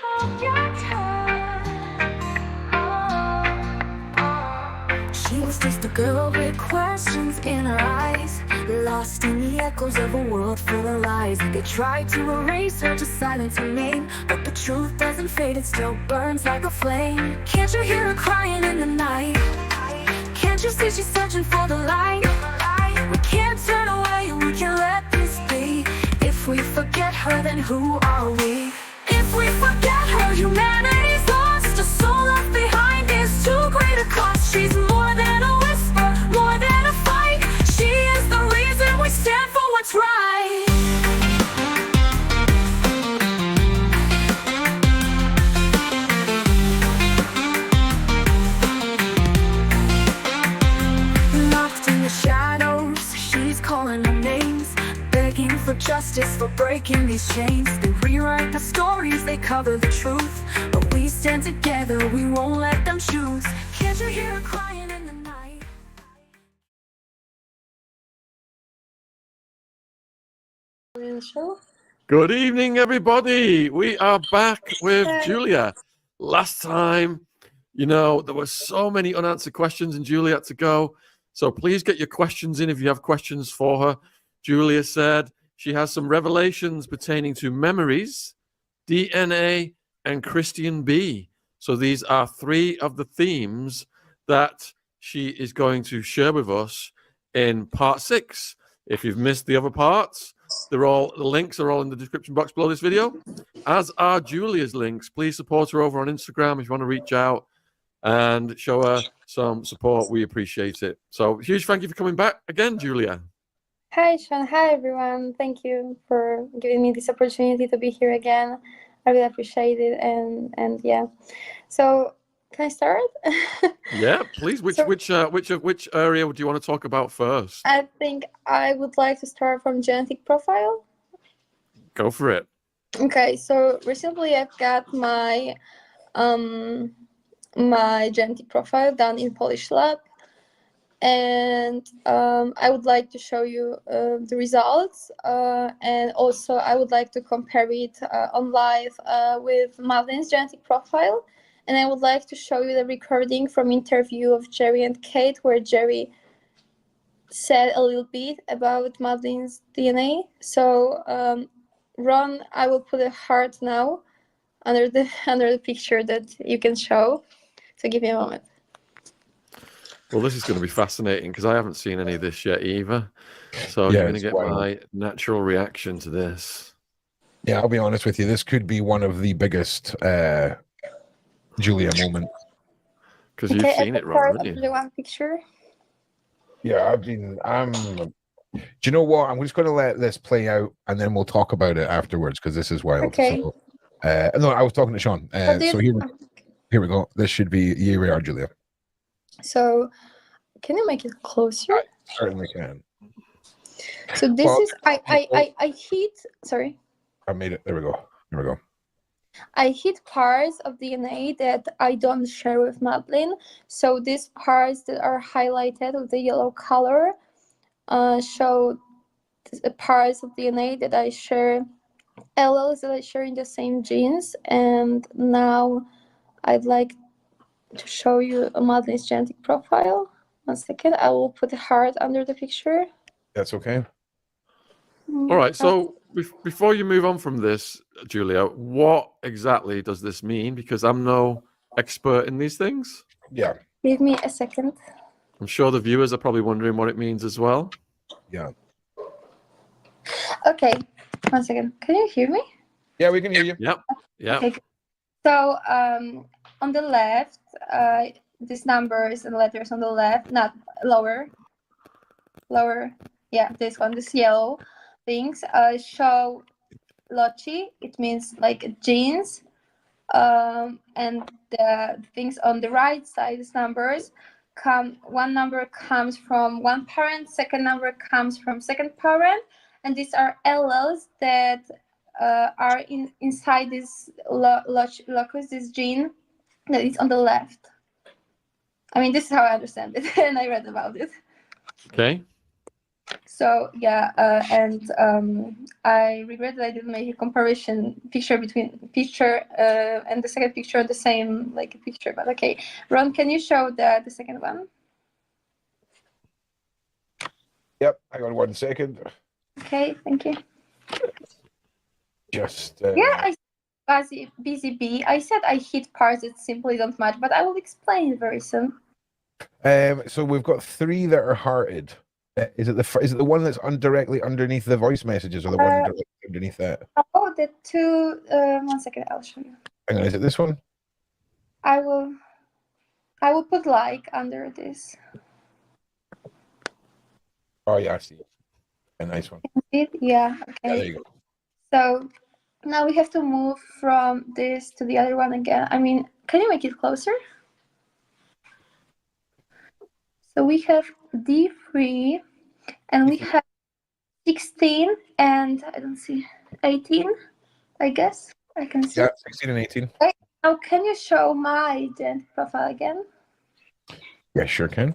hold your tongue. She was just a girl with questions in her eyes, lost in the echoes of a world full of lies. They tried to erase her, to silence her name, but the truth doesn't fade, it still burns like a flame. Can't you hear her crying in the night? Can't you see she's searching for the light? We can't turn away, we can't let this be. If we forget her, then who are we? If we forget her, humanity's lost. A soul left behind is too great a cost. She's more than a whisper, more than a fight. She is the reason we stand for what's right. Locked in the shadows, she's calling our names, begging for justice, for breaking these chains. They rewrite the stories, they cover the truth, but we stand together, we won't let them choose. Can't you hear her crying in the night? Good evening, everybody. We are back with Julia. Last time, you know, there were so many unanswered questions and Julia had to go. So please get your questions in if you have questions for her. Julia said she has some revelations pertaining to memories, DNA, and Christian B. So these are three of the themes that she is going to share with us in part 6. If you've missed the other parts, the links are all in the description box below this video, as are Julia's links. Please support her over on Instagram if you want to reach out and show her some support. We appreciate it. So huge thank you for coming back again, Julia. Hi, Sean. Hi, everyone. Thank you for giving me this opportunity to be here again. I really appreciate it. And yeah, so can I start? Yeah, please. Which area would you want to talk about first? I think I would like to start from genetic profile. Go for it. Okay, so recently I've got my my genetic profile done in Polish lab, and I would like to show you the results, and also I would like to compare it on live with Madeleine's genetic profile, and I would like to show you the recording from interview of Jerry and Kate, where Jerry said a little bit about Madeleine's DNA. So Ron, I will put a heart now under the picture that you can show. So give me a moment. Well, this is going to be fascinating because I haven't seen any of this yet either. So you're going to get my natural reaction to this. Yeah, I'll be honest with you. This could be one of the biggest Julia moment. Because you've seen it, Ron, haven't you? The one picture. Yeah, do you know what? I'm just going to let this play out and then we'll talk about it afterwards because this is wild. Okay. So, no, I was talking to Sean. So here we go. This should be, here we are, Julia. So, can you make it closer? I certainly can. So this is I hit. Sorry. I made it. There we go. Here we go. I hit parts of DNA that I don't share with Madeleine. So these parts that are highlighted with the yellow color show the parts of DNA that I share, alleles that I share in the same genes. And now I'd like to show you Madeleine's genetic profile. 1 second, I will put a heart under the picture. That's okay. All right, so before you move on from this, Julia, what exactly does this mean? Because I'm no expert in these things. Yeah. Give me a second. I'm sure the viewers are probably wondering what it means as well. Yeah. Okay, 1 second. Can you hear me? Yeah, we can hear you. Yep. Yeah. Okay. So on the left, these numbers and letters on the left, not lower. Yeah, this one, this yellow things show loci. It means like genes. And the things on the right side, these numbers one number comes from one parent, second number comes from second parent, and these are alleles that are inside this locus, this gene that is on the left. I mean, this is how I understand it, and I read about it. Okay. So yeah, and I regret that I didn't make a comparison picture between picture and the second picture the same like picture. But okay, Ron, can you show the second one? Yep, hang on 1 second. Okay, thank you. Just Yeah, busy bee. I said I hit parts that simply don't match, but I will explain it very soon. so we've got 3 that are hearted. Is it the one that's directly underneath the voice messages, or the one directly underneath that? Oh, the 2. 1 second, I'll show you. Hang on, is it this one? I will put like under this. Oh yeah, I see. A nice one. Yeah, Yeah, okay. there you go. So now we have to move from this to the other one again. I mean, can you make it closer? So we have D3 and we have 16 and I don't see 18, I guess. I can see. Yeah, 16 and 18. Now, can you show my identity profile again? Yeah, sure can.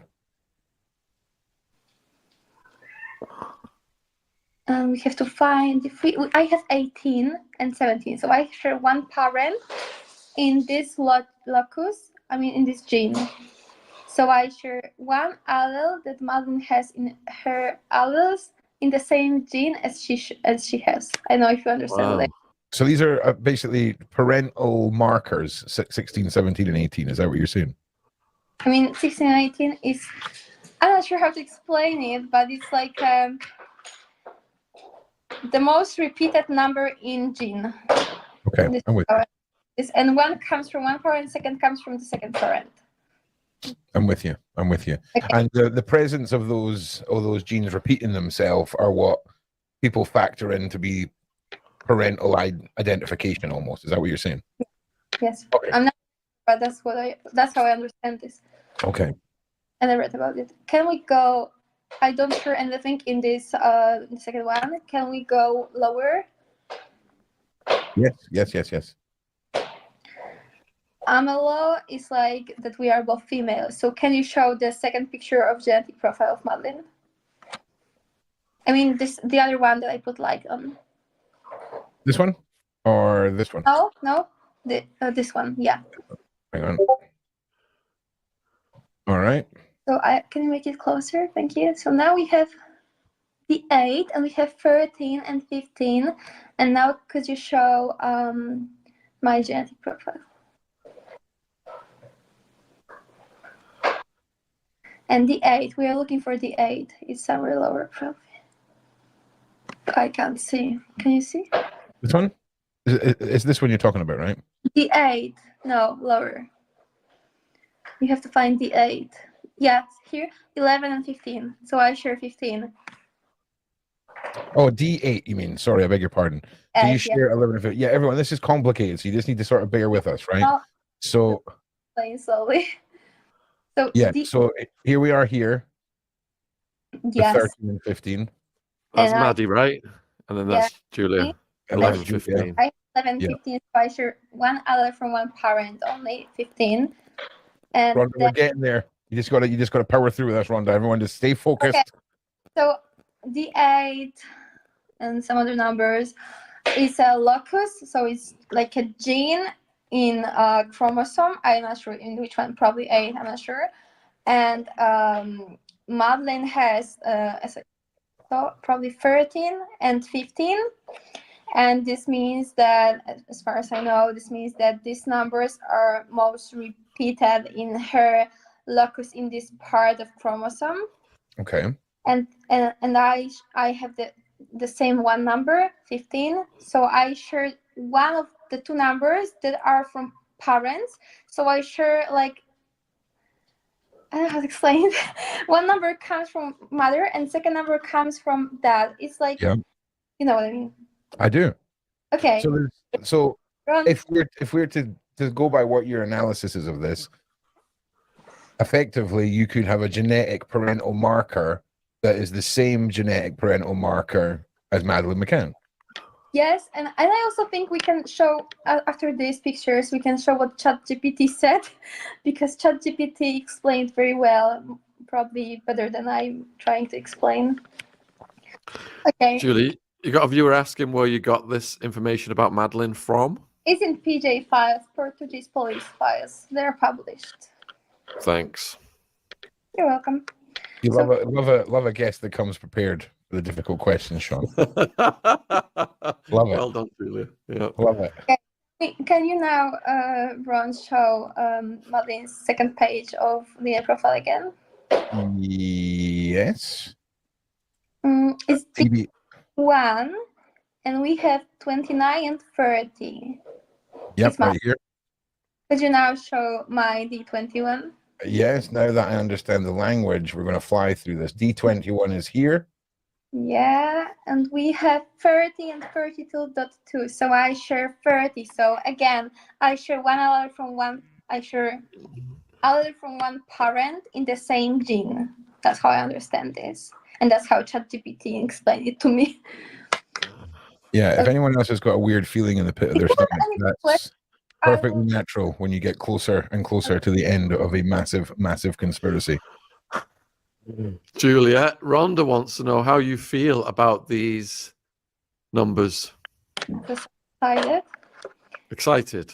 We have to find I have 18 and 17, so I share one parent in this locus. I mean, in this gene. So I share one allele that Madeleine has in her alleles in the same gene as she has. I don't know if you understand. Wow. That. So these are basically parental markers, 16, 17, and 18. Is that what you're saying? I mean, 16 and 18 is, I'm not sure how to explain it, but it's like the most repeated number in gene. Okay, I'm with you. And one comes from one parent, second comes from the second parent. I'm with you. I'm with you. Okay. And the presence of those genes repeating themselves are what people factor in to be parental identification. Almost, is that what you're saying? Yes. Okay. I'm not, but that's how I understand this. Okay. And I read about it. Can we go? I don't hear anything in this the second one. Can we go lower? Yes. Amelo is like that we are both female. So can you show the second picture of genetic profile of Madeleine? I mean, the other one that I put like on. This one or this one? No, this one. Yeah. Hang on. All right. So can you make it closer? Thank you. So now we have the 8 and we have 13 and 15. And now could you show my genetic profile? And the 8, we are looking for the 8. It's somewhere lower, probably. I can't see. Can you see? This one? Is this one you're talking about, right? The 8. No, lower. You have to find the 8. Yeah, here, 11 and 15. So I share 15. Oh, D8, you mean? Sorry, I beg your pardon. So you share 11 and 15. Yeah, everyone, this is complicated, so you just need to sort of bear with us, right? So, playing slowly. So yeah, so here we are here. Yes. 13 and 15. That's Maddie, right? And then that's Julia. 11, Julia. 15. I 11, 15, so I share one other from one parent, only 15. And Rhonda, we're getting there. You just gotta power through with us, Rhonda. Everyone just stay focused. Okay. So the 8 and some other numbers is a locus, so it's like a gene in a chromosome. I'm not sure in which one, probably 8, I'm not sure. And Madeleine has so probably 13 and 15. And this means that, as far as I know, this means that these numbers are most repeated in her locus in this part of chromosome. Okay. And I have the same one number, 15. So I share one of the two numbers that are from parents. So I share like, I don't know how to explain it. One number comes from mother and second number comes from dad. It's like, you know what I mean? I do. Okay. So if we're to go by what your analysis is of this, effectively you could have a genetic parental marker that is the same genetic parental marker as Madeleine McCann. Yes, and I also think we can show, after these pictures, we can show what ChatGPT said, because ChatGPT explained very well, probably better than I'm trying to explain. Okay. Julie, you got a viewer asking where you got this information about Madeleine from? It's in PJ files, Portuguese police files. They're published. Thanks. You're welcome. You So- love a guest that comes prepared for the difficult questions, Sean. Love it. Well done, Julia. Yeah. Love it. Can you now, Ron, show Madeleine's second page of the profile again? Yes. It's TV. 1, and we have 29 and 30. Yep, It's my- right here. Could you now show my D21? Yes, now that I understand the language, we're going to fly through this. D21 is here. Yeah, and we have 30 and 32.2. So I share 30. So again, I share one allele from one. I share allele from one parent in the same gene. That's how I understand this, and that's how ChatGPT explained it to me. Yeah, if anyone else has got a weird feeling in the pit of their stomach, that's perfectly natural when you get closer and closer to the end of a massive, massive conspiracy. Julia, Rhonda wants to know how you feel about these numbers. Excited. Excited?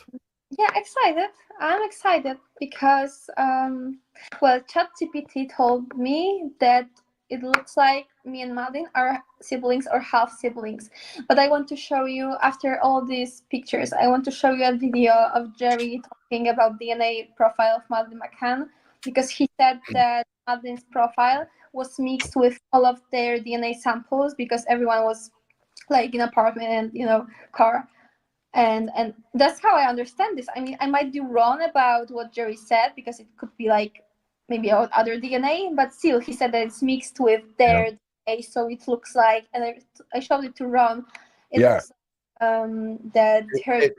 Yeah, excited. I'm excited because, well, ChatGPT told me that it looks like me and Madeleine are siblings or half siblings. But I want to show you, after all these pictures, I want to show you a video of Jerry talking about DNA profile of Madeleine McCann, because he said that Madeleine's profile was mixed with all of their DNA samples, because everyone was like in apartment and, you know, car. And that's how I understand this. I mean, I might be wrong about what Jerry said, because it could be like maybe other DNA, but still, he said that it's mixed with their DNA, so it looks like, and I showed it to Ron, it looks like, that her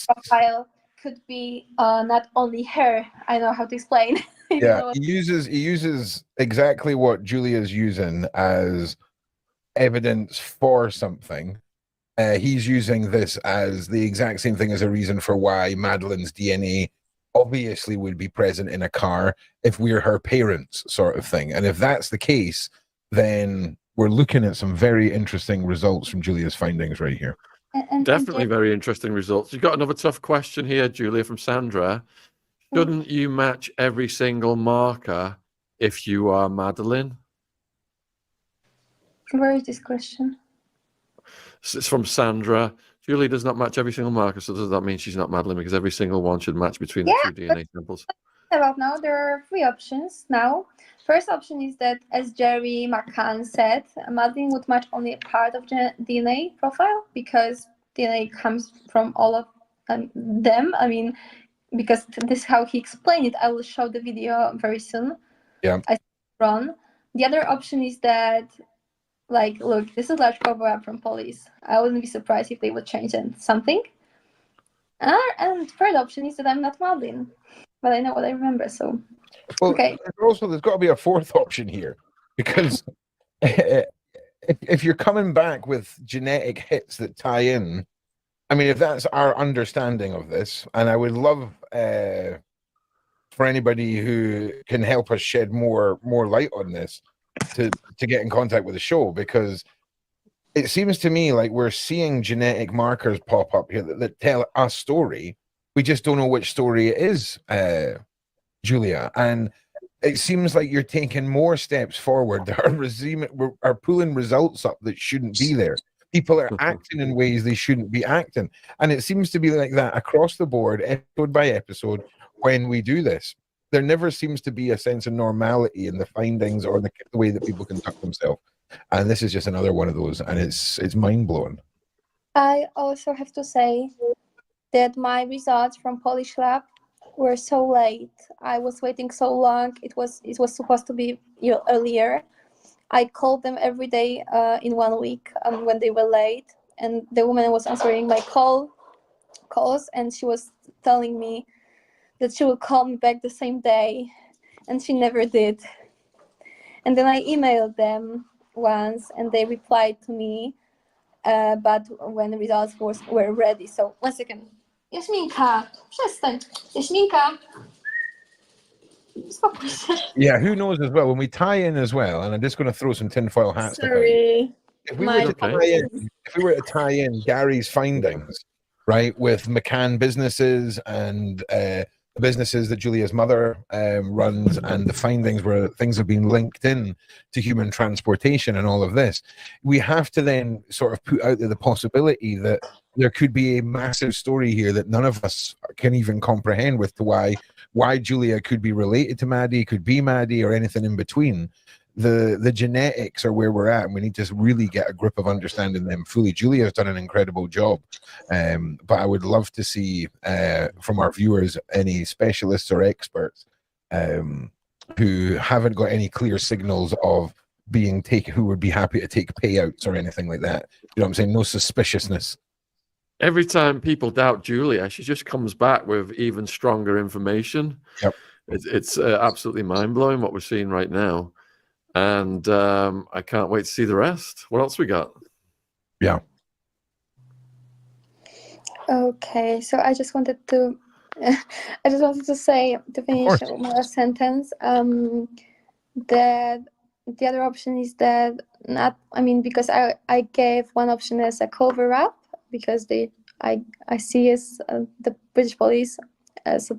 profile could be not only her. I know how to explain. Yeah, he uses exactly what Julia's using as evidence for something. He's using this as the exact same thing as a reason for why Madeleine's DNA obviously would be present in a car if we're her parents, sort of thing. And if that's the case, then we're looking at some very interesting results from Julia's findings right here. Definitely very interesting results. You've got another tough question here, Julia, from Sandra. Shouldn't you match every single marker if you are Madeleine? Where is this question? It's from Sandra. Julie does not match every single marker, so does that mean she's not Madeleine? Because every single one should match between the two DNA samples. About now, there are 3 options now. First option is that, as Jerry McCann said, Madeleine would match only a part of the DNA profile, because DNA comes from all of them. I mean, because this is how he explained it. I will show the video very soon. Yeah. I run. The other option is that, like, look, this is large cover-up from police. I wouldn't be surprised if they would change something. And third option is that I'm not Madeleine, but I know what I remember, so. Well, okay. There's got to be a fourth option here, because if you're coming back with genetic hits that tie in, I mean, if that's our understanding of this, and I would love for anybody who can help us shed more light on this to get in contact with the show, because it seems to me like we're seeing genetic markers pop up here that tell a story. We just don't know which story it is, Julia. And it seems like you're taking more steps forward that are pulling results up that shouldn't be there. People are acting in ways they shouldn't be acting. And it seems to be like that across the board, episode by episode, when we do this. There never seems to be a sense of normality in the findings or the way that people conduct themselves. And this is just another one of those, and it's mind-blowing. I also have to say that my results from Polish lab were so late. I was waiting so long. It was supposed to be earlier. I called them every day in 1 week when they were late, and the woman was answering my calls, and she was telling me that she would call me back the same day, and she never did. And then I emailed them once, and they replied to me, but when the results were ready. So 1 second. Jaśminka, przestań. Jaśminka. Yeah, who knows as well, when we tie in as well, and I'm just going to throw some tinfoil hats. Sorry. if we were to if we were to tie in Gary's findings, right, with McCann businesses and the businesses that Julia's mother runs, and the findings where things have been linked in to human transportation and all of this, we have to then sort of put out there the possibility that there could be a massive story here that none of us can even comprehend, with to why Julia could be related to Maddie, could be Maddie, or anything in between. The genetics are where we're at, and we need to really get a grip of understanding them fully. Julia has done an incredible job, but I would love to see from our viewers any specialists or experts who haven't got any clear signals of being taken, who would be happy to take payouts or anything like that. You know what I'm saying? No suspiciousness. Every time people doubt Julia, she just comes back with even stronger information. Yep. It's absolutely mind-blowing what we're seeing right now. And I can't wait to see the rest. What else we got? Yeah. Okay, so I just wanted to say, to finish my sentence, that the other option is that because I gave one option as a cover up, because I see as the British police as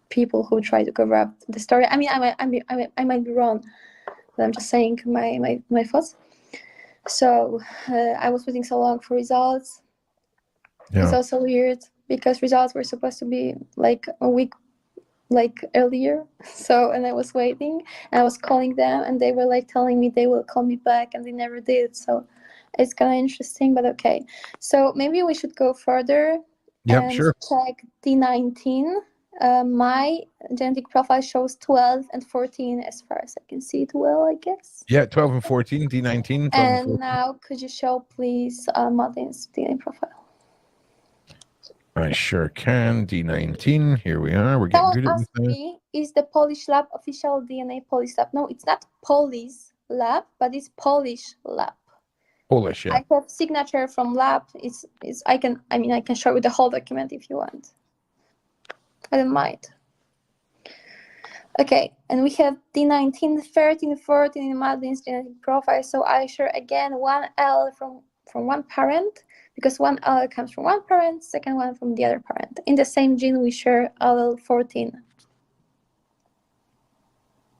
people who try to cover up the story. I might be wrong, but I'm just saying my thoughts. So I was waiting so long for results. Yeah. It's also weird because results were supposed to be like a week earlier. So, and I was waiting and I was calling them and they were like telling me they will call me back, and they never did. So it's kind of interesting, but okay. So maybe we should go further and check D19. My genetic profile shows 12 and 14 as far as I can see it well, I guess. Yeah, 12 and 14, D19. And now could you show, please, Madeleine's DNA profile? I sure can. D19. Here we are. We're getting good at this. Me, is the Polish lab official DNA Polish lab? No, it's not Polish lab, but it's Polish lab. Polish, yeah. I have signature from lab. I can show you the whole document if you want. I don't mind. Okay, and we have D19, 13, 14 in Madeleine's genetic profile. So I share again one L from one parent, because one L comes from one parent, second one from the other parent. In the same gene, we share allele 14.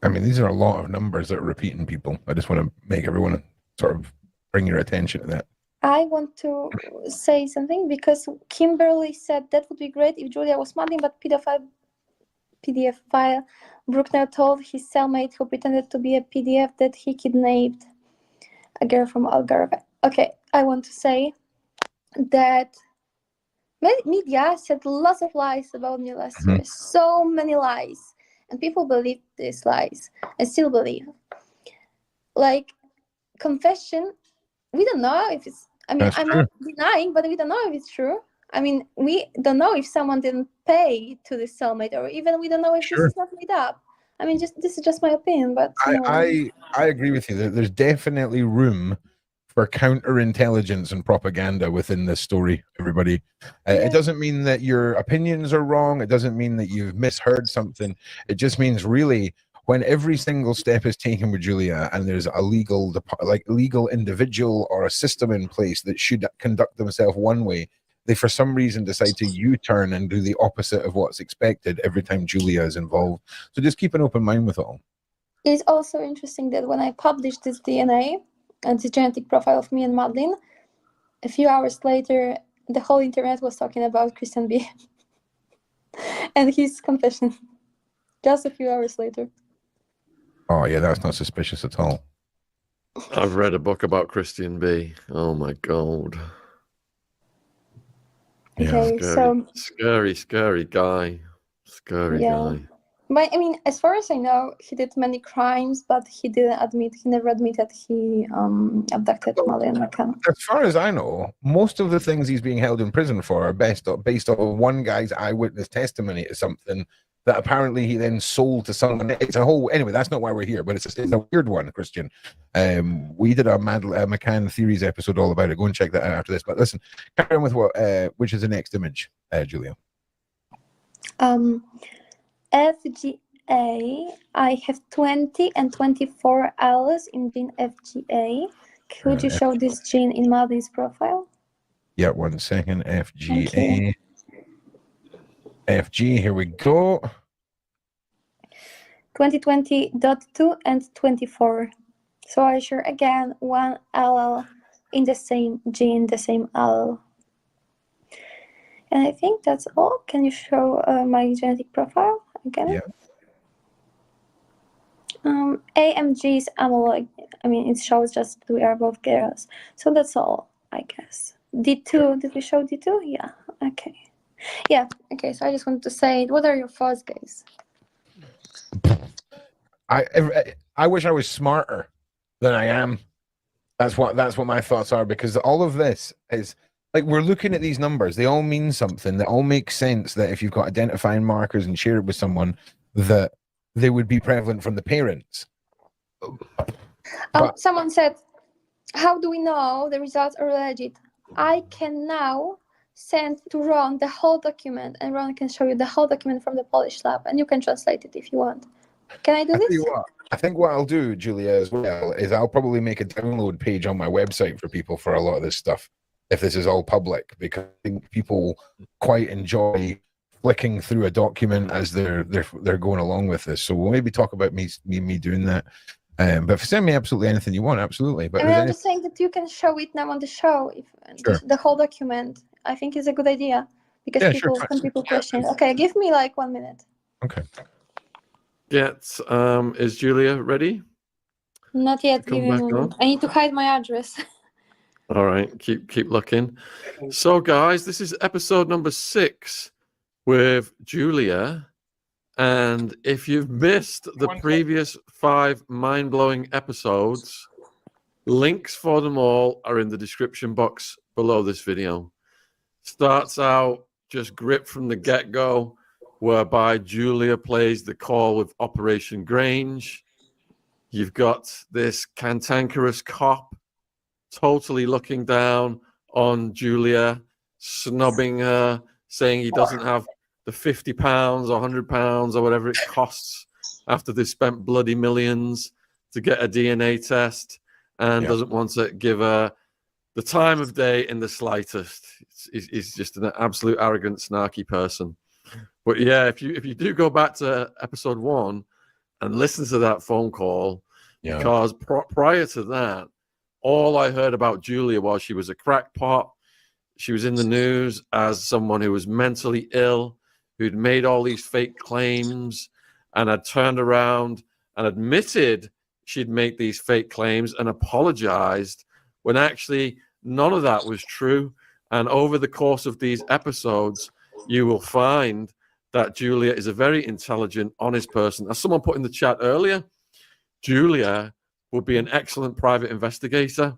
I mean, these are a lot of numbers that are repeating, people. I just want to make everyone sort of bring your attention to that. I want to say something, because Kimberly said that would be great if Julia was Madeleine, but PDF file Bruckner told his cellmate who pretended to be a PDF that he kidnapped a girl from Algarve. Okay, I want to say that media said lots of lies about me last year. So many lies. And people believed these lies and still believe. Like, confession, we don't know if it's, I'm not denying, but we don't know if it's true. I mean, we don't know if someone didn't pay to the cellmate, or even we don't know if this is not made up. I mean, this is just my opinion, but I agree with you. There's definitely room for counterintelligence and propaganda within this story, everybody. It doesn't mean that your opinions are wrong. It doesn't mean that you've misheard something. It just means, really, when every single step is taken with Julia and there's a legal individual or a system in place that should conduct themselves one way, they for some reason decide to U-turn and do the opposite of what's expected every time Julia is involved. So just keep an open mind with it all. It's also interesting that when I published this DNA and the genetic profile of me and Madeleine, a few hours later, the whole internet was talking about Christian B. and his confession. Just a few hours later. Oh, yeah, that's not suspicious at all. I've read a book about Christian B. Oh, my God. Okay, yeah, scary guy. Scary guy. But I mean, as far as I know, he did many crimes, but he never admitted he abducted Madeleine McCann. As far as I know, most of the things he's being held in prison for are based on one guy's eyewitness testimony to something that apparently he then sold to someone. It's a whole, anyway, that's not why we're here, but it's a weird one, Christian. We did a Madeleine McCann Theories episode all about it. Go and check that out after this. But listen, carry on with which is the next image, Julia. FGA, I have 20 and 24 L's in gene FGA. Could you show this gene in Madeleine's profile? Yeah, 1 second. FGA. Okay. FG, here we go. 2020.2 and 24. So I share again one allele in the same gene, the same allele. And I think that's all. Can you show my genetic profile again? Yeah. AMG is amyloid. I mean, it shows just we are both girls. So that's all, I guess. D2, did we show D2? Yeah, okay. Yeah, okay, so I just wanted to say, what are your thoughts, guys? I wish I was smarter than I am. That's what my thoughts are, because all of this is like, we're looking at these numbers. They all mean something. They all make sense, that if you've got identifying markers and share it with someone, that they would be prevalent from the parents. But Someone said, how do we know the results are legit? I can now send to Ron the whole document, and Ron can show you the whole document from the Polish lab, and you can translate it if you want. Can I do this? tell you what, I think what I'll do, Julia, as well, is I'll probably make a download page on my website for people for a lot of this stuff, if this is all public, because I think people quite enjoy flicking through a document as they're going along with this. So we'll maybe talk about me doing that. But send me absolutely anything you want, absolutely. But I'm just saying that you can show it now on the show, if Sure. the whole document. I think is a good idea, because some people question. Okay, give me like 1 minute. Okay. Is Julia ready? Not yet. Come back on. I need to hide my address. All right, keep looking. So, guys, this is episode number 6 with Julia. And if you've missed the previous 5 mind-blowing episodes, links for them all are in the description box below this video. Starts out just grip from the get-go, whereby Julia plays the call with Operation Grange. You've got this cantankerous cop totally looking down on Julia, snubbing her, saying he doesn't have the £50 or £100 or whatever it costs after they've spent bloody millions to get a DNA test, and doesn't want to give her the time of day in the slightest. He's just an absolute arrogant, snarky person. But yeah, if you do go back to episode 1 and listen to that phone call, because prior to that, all I heard about Julia was she was a crackpot. She was in the news as someone who was mentally ill, who'd made all these fake claims, and had turned around and admitted she'd made these fake claims and apologized, when actually none of that was true. And over the course of these episodes, you will find that Julia is a very intelligent, honest person. As someone put in the chat earlier, Julia will be an excellent private investigator.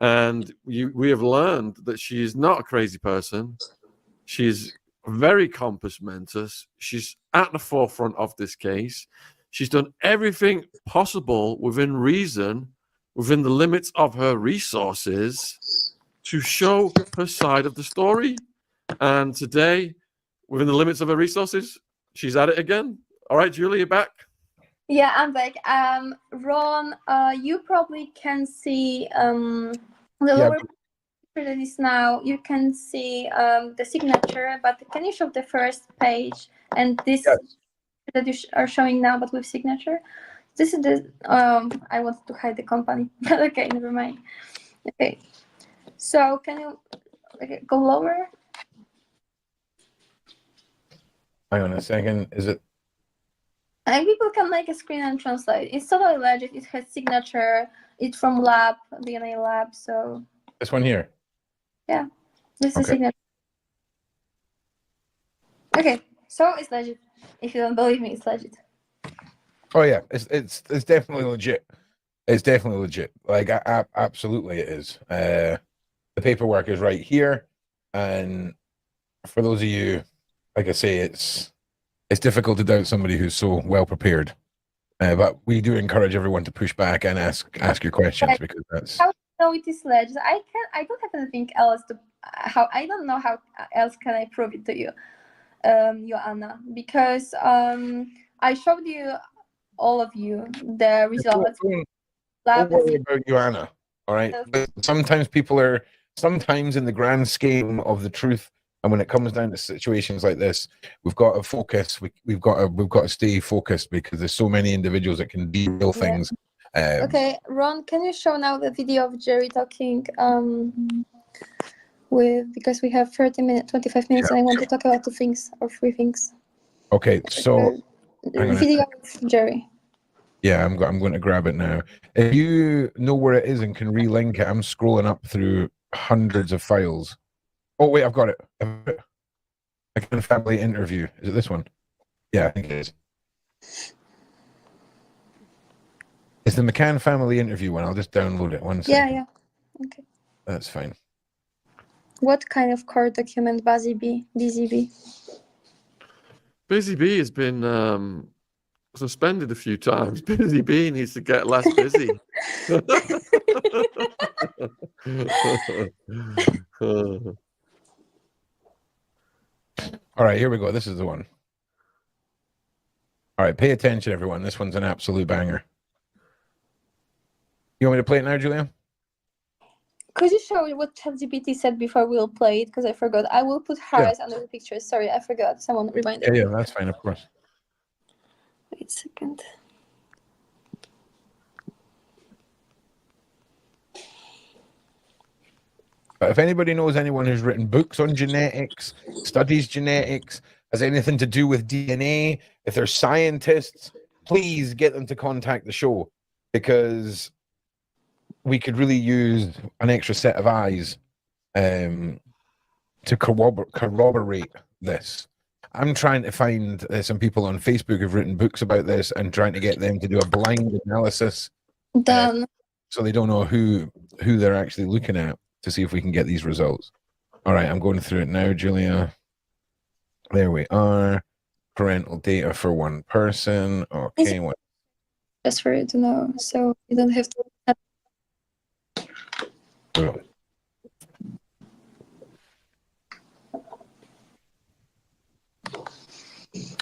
And we have learned that she is not a crazy person. She's very compos mentis. She's at the forefront of this case. She's done everything possible within reason, within the limits of her resources, to show her side of the story. And today, within the limits of her resources, she's at it again. All right, Julia, you're back? Yeah, I'm back. Ron, you probably can see the lower picture that is now. You can see the signature, but can you show the first page and this that you are showing now, but with signature? This is the I wanted to hide the company, but okay, never mind. Okay, so can you go lower? Hang on a second. Is it? And people can make a screen and translate. It's totally legit. It has signature. It's from lab, DNA lab. So This one here. Yeah, this is signature. Okay, so it's legit. If you don't believe me, it's legit. Oh yeah, it's definitely legit. It's definitely legit. Like absolutely, it is. The paperwork is right here, and for those of you, like I say, it's difficult to doubt somebody who's so well prepared. But we do encourage everyone to push back and ask your questions, because that's. How do you know it is legit? I don't have anything else to. I don't know how else can I prove it to you, Joanna, because I showed you all of you the results. Don't worry about Joanna. All right. Yes. But sometimes in the grand scheme of the truth, and when it comes down to situations like this, we've got to focus. We've got to stay focused because there's so many individuals that can derail things. Okay, Ron, can you show now the video of Jerry talking because we have 30 minutes, 25 minutes, and I want to talk about 2 things or 3 things. Okay, so The video of Jerry. yeah, I'm going to grab it now. If you know where it is and can relink it, I'm scrolling up through hundreds of files. Oh wait, I've got it. McCann family interview. Is it this one? Yeah, I think it is. It's the McCann family interview one. I'll just download it. One second. Yeah. Okay. That's fine. What kind of court document Busy B? Busy Bee has been suspended a few times. Busy Bee needs to get less busy. All right, here we go. This is the one. All right, pay attention, everyone. This one's an absolute banger. You want me to play it now, Julia? Could you show me what ChatGPT said before we'll play it? Because I forgot. I will put Harris under the picture. Sorry, I forgot. Someone reminded me. Yeah, that's fine, of course. Wait a second. But if anybody knows anyone who's written books on genetics, studies genetics, has anything to do with DNA, if they're scientists, please get them to contact the show, because we could really use an extra set of eyes to corroborate this. I'm trying to find some people on Facebook who've written books about this and trying to get them to do a blind analysis. Done. So they don't know who they're actually looking at, to see if we can get these results. All right, I'm going through it now, Julia. There we are. Parental data for one person. Okay. Just for you to know, so you don't have to. Oh.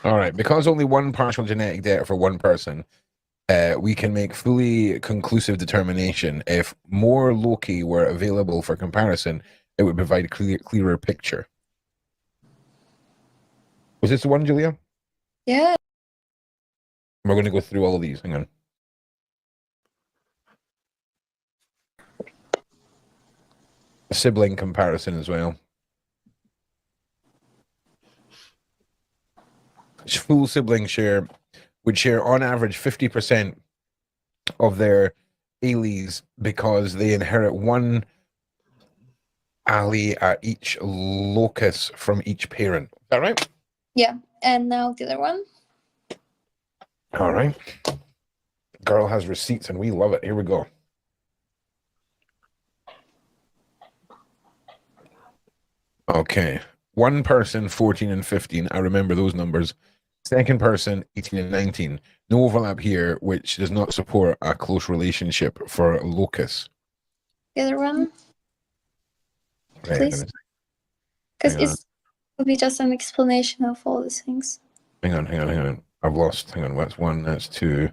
All right, because only one partial genetic data for one person, we can make fully conclusive determination. If more loci were available for comparison, it would provide a clearer picture. Was this the one, Julia? Yeah. We're going to go through all of these. Hang on. A sibling comparison as well. Full sibling share would share on average 50% of their alleles because they inherit one allele at each locus from each parent. Is that right? Yeah. And now the other one. All right. Girl has receipts and we love it. Here we go. Okay. One person, 14 and 15. I remember those numbers. Second person, 18 and 19. No overlap here, which does not support a close relationship for locus. The other one, Right, please. Because it will be just an explanation of all these things. Hang on. I've lost. Hang on. That's one. That's two.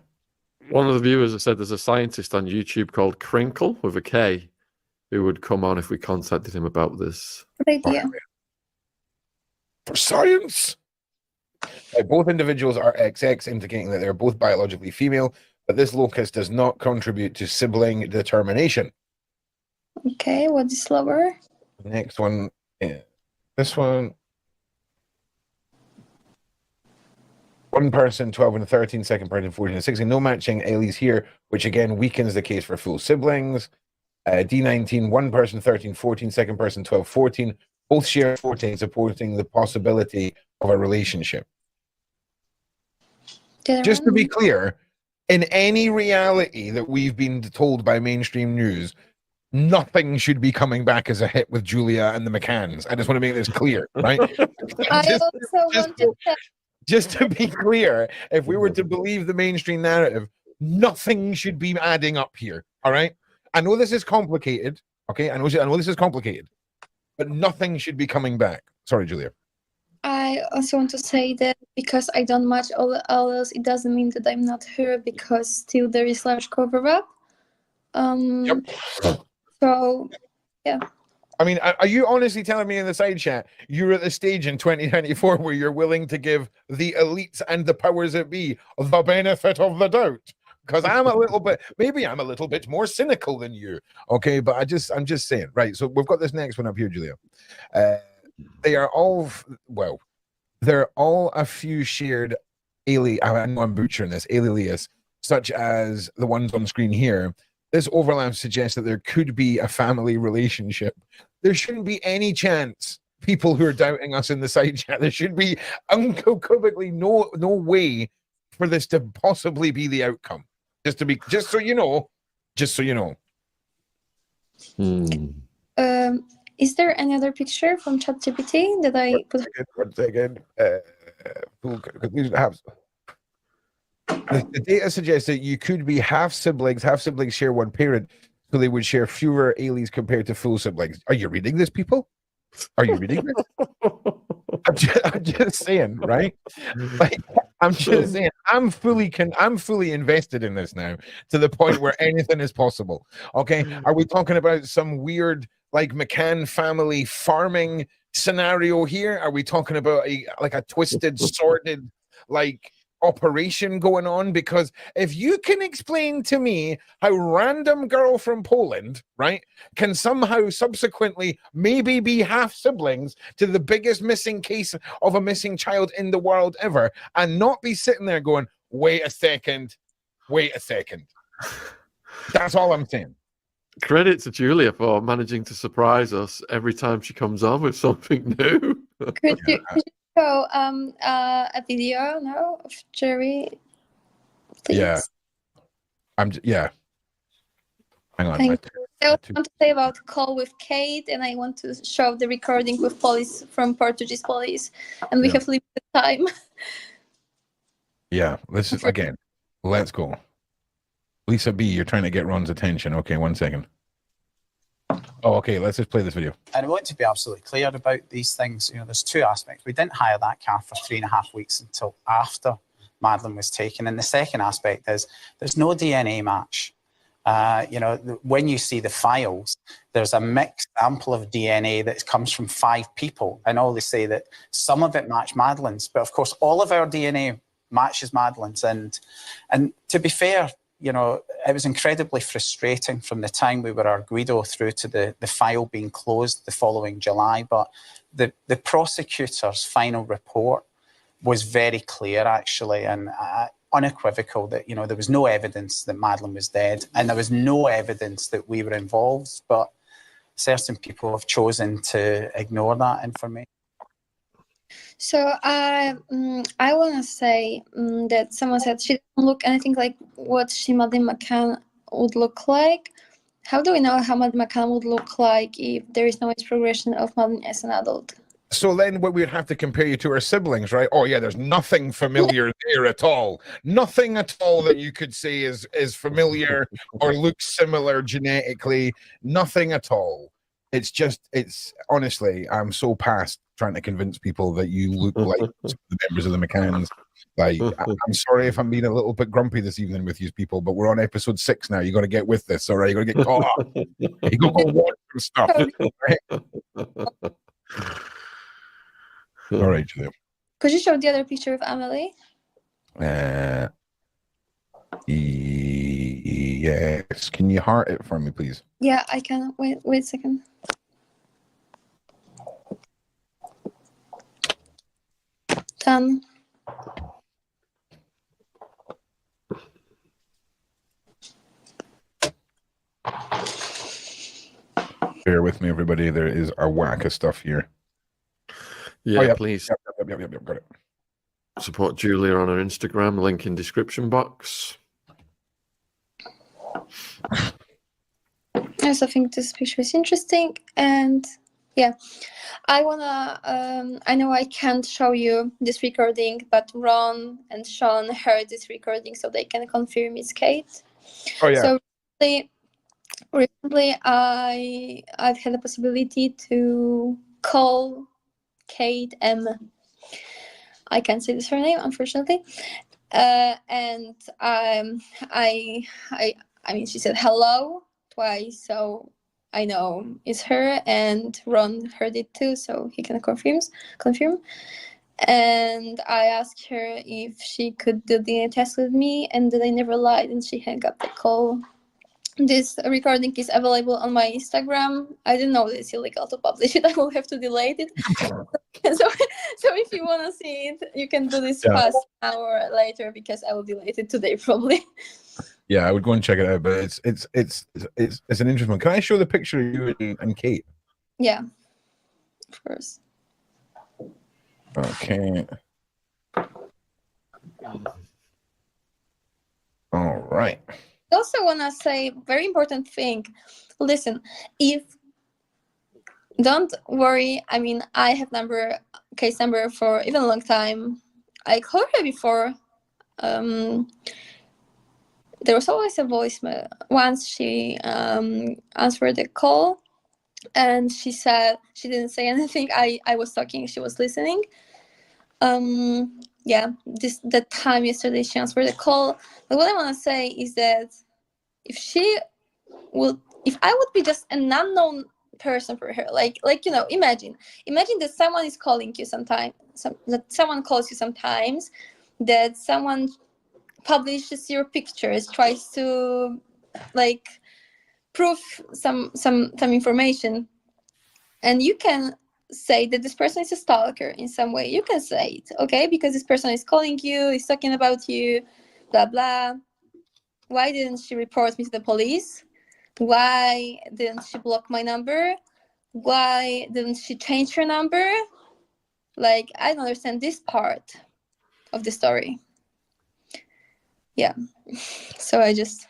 One of the viewers has said there's a scientist on YouTube called Crinkle with a K who would come on if we contacted him about this. Good idea. For science. Both individuals are XX, indicating that they're both biologically female, but this locus does not contribute to sibling determination. Okay, what is slower? Next one, this one. One person, 12 and 13, second person, 14 and 16. No matching alleles here, which again weakens the case for full siblings. D19, one person, 13, 14, second person, 12, 14. Both share 14, supporting the possibility of a relationship. Just to be clear, in any reality that we've been told by mainstream news, nothing should be coming back as a hit with Julia and the McCanns. I just want to make this clear, right? Just to be clear, if we were to believe the mainstream narrative, nothing should be adding up here, all right? I know this is complicated, okay? I know this is complicated, but nothing should be coming back. Sorry, Julia. I also want to say that because I don't match all else, it doesn't mean that I'm not her, because still there is large cover-up. Um, So, yeah. I mean, are you honestly telling me in the side chat you're at the stage in 2094 where you're willing to give the elites and the powers that be the benefit of the doubt? Because I'm a little bit, maybe I'm a little bit more cynical than you. Okay, but I'm just saying. Right. So we've got this next one up here, Julia. They are all, well, they're all a few shared I know I'm butchering this, alias, such as the ones on screen here. This overlap suggests that there could be a family relationship. There shouldn't be any chance, people who are doubting us in the side chat, there should be unequivocally no way for this to possibly be the outcome. Just so you know. Is there any other picture from ChatGPT that I put? One second. The data suggests that you could be half siblings share one parent, so they would share fewer alleles compared to full siblings. Are you reading this, people? Are you reading this? I'm just saying, right? Like, I'm just saying, I'm fully invested in this now, to the point where anything is possible. Okay, are we talking about some weird like McCann family farming scenario here? Are we talking about a twisted, sordid like operation going on? Because if you can explain to me how random girl from Poland, right, can somehow subsequently maybe be half siblings to the biggest missing case of a missing child in the world ever, and not be sitting there going, wait a second, that's all I'm saying. Credit to Julia for managing to surprise us every time she comes on with something new. Could you show a video now of Jerry, please? Yeah. Hang on. Thank you. I want to say about call with Kate, and I want to show the recording with police from Portuguese police, and we have limited time. Yeah, this is again. Let's go. Lisa B, you're trying to get Ron's attention. Okay, 1 second. Oh, okay, let's just play this video. And I want to be absolutely clear about these things. You know, there's two aspects. We didn't hire that car for 3.5 weeks until after Madeleine was taken. And the second aspect is there's no DNA match. You know, when you see the files, there's a mixed sample of DNA that comes from 5 people. And all they say that some of it match Madeleine's, but of course, all of our DNA matches Madeleine's. And to be fair, you know, it was incredibly frustrating from the time we were arguido through to the file being closed the following July. But the prosecutor's final report was very clear, actually, and unequivocal that, you know, there was no evidence that Madeleine was dead, and there was no evidence that we were involved. But certain people have chosen to ignore that information. So I want to say that someone said she doesn't look anything like what Madeleine McCann would look like. How do we know how Madeleine McCann would look like if there is no progression of Madeleine as an adult? So then we would have to compare you to her siblings, right? Oh yeah, there's nothing familiar there at all. Nothing at all that you could say is familiar or looks similar genetically. Nothing at all. It's honestly, I'm so past trying to convince people that you look like the members of the McCanns. Like, I'm sorry if I'm being a little bit grumpy this evening with you people, but we're on episode 6 now. You got to get with this, all right? You got to get caught up. You got to go watch some stuff. Right? All right, Julia. Could you show the other picture of Emily? Yes. Can you heart it for me, please? Yeah, I can. Wait a second. Done. Bear with me, everybody. There is a whack of stuff here. Yeah, please. Yep, got it. Support Julia on her Instagram, link in description box. I also think this picture is interesting, and yeah, I know I can't show you this recording, but Ron and Sean heard this recording, so they can confirm it's Kate. Oh yeah. So recently I've had the possibility to call Kate M. I can't say this her name, unfortunately. And I I mean, she said hello twice, so I know it's her, and Ron heard it too, so he can confirm. And I asked her if she could do the test with me, and then I never lied, and she hung up the call. This recording is available on my Instagram. I didn't know it's illegal to publish it. I will have to delete it. so if you want to see it, you can do this fast now or later, because I will delete it today probably. Yeah, I would go and check it out, but it's an interesting one. Can I show the picture of you and Kate? Yeah, of course. Okay. All right. I also want to say very important thing. Listen, don't worry. I mean, I have case number for even a long time. I called her before. There was always a voicemail. Once she answered the call, and she said she didn't say anything. I was talking. She was listening. Yeah, that time yesterday she answered the call. But what I want to say is that if I would be just an unknown person for her, like imagine that someone is calling you sometime, that someone calls you sometimes, that someone publishes your pictures, tries to prove some information, and you can say that this person is a stalker in some way. You can say it, okay, because this person is calling you, is talking about you, blah blah. Why didn't she report me to the police? Why didn't she block my number? Why didn't she change her number? I don't understand this part of the story. Yeah. So I just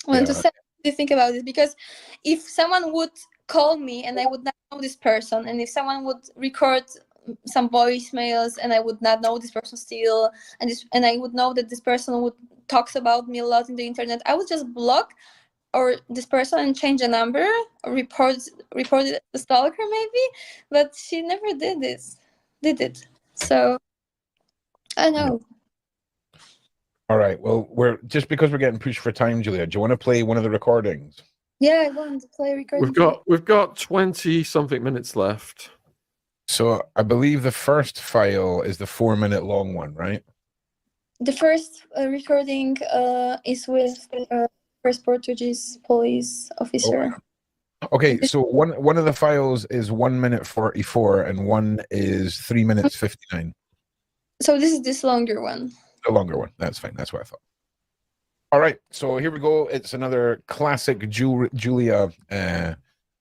want to say, think about it, because if someone would call me and I would not know this person, and if someone would record some voicemails and I would not know this person still, and I would know that this person would talks about me a lot in the internet, I would just block this person and change a number, or report the stalker maybe. But she never did it. So I know. All right. Well, because we're getting pushed for time, Julia, do you want to play one of the recordings? Yeah, I want to play a recording. We've got 20 something minutes left. So I believe the first file is the 4-minute long one, right? The first recording is with first Portuguese police officer. Oh. Okay, so one of the files is 1 minute 44 and one is 3 minutes 59. So this is this longer one. The longer one. That's fine. That's what I thought. All right, so here we go. It's another classic Julia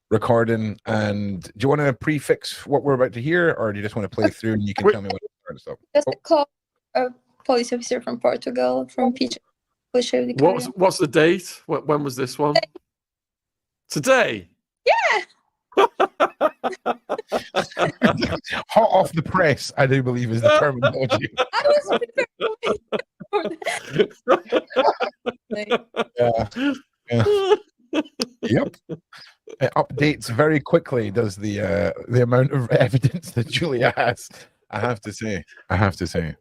recording. And do you want to prefix what we're about to hear, or do you just want to play through and you can tell me what to start? Just a call a police officer from Portugal, from PJ. What's the date? When was this one? Today? Yeah. Hot off the press, I do believe is the terminology. I was prepared for Yep. It updates very quickly, does the amount of evidence that Julia has. I have to say.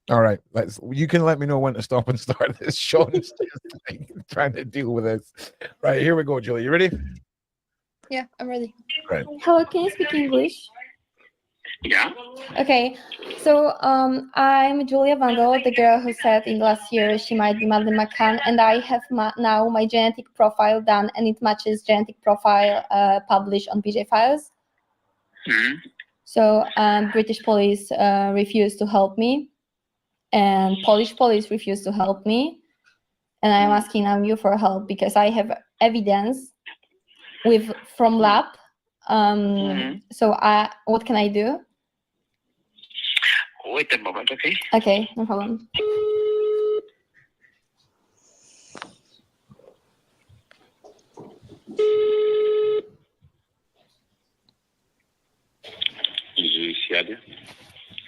All right, you can let me know when to stop and start this. Sean's just trying to deal with this. Right, here we go, Julia. You ready? Yeah, I'm ready. Right. Hello, can you speak English? Yeah. Okay, so I'm Julia Wandelt, the girl who said in last year she might be Madeleine McCann, and I have now my genetic profile done, and it matches genetic profile published on BJ Files. Mm-hmm. So British police refused to help me, and Polish police refused to help me, and I'm asking now you for help because I have evidence from lab. So what can I do? Wait a moment, okay? Okay, no problem.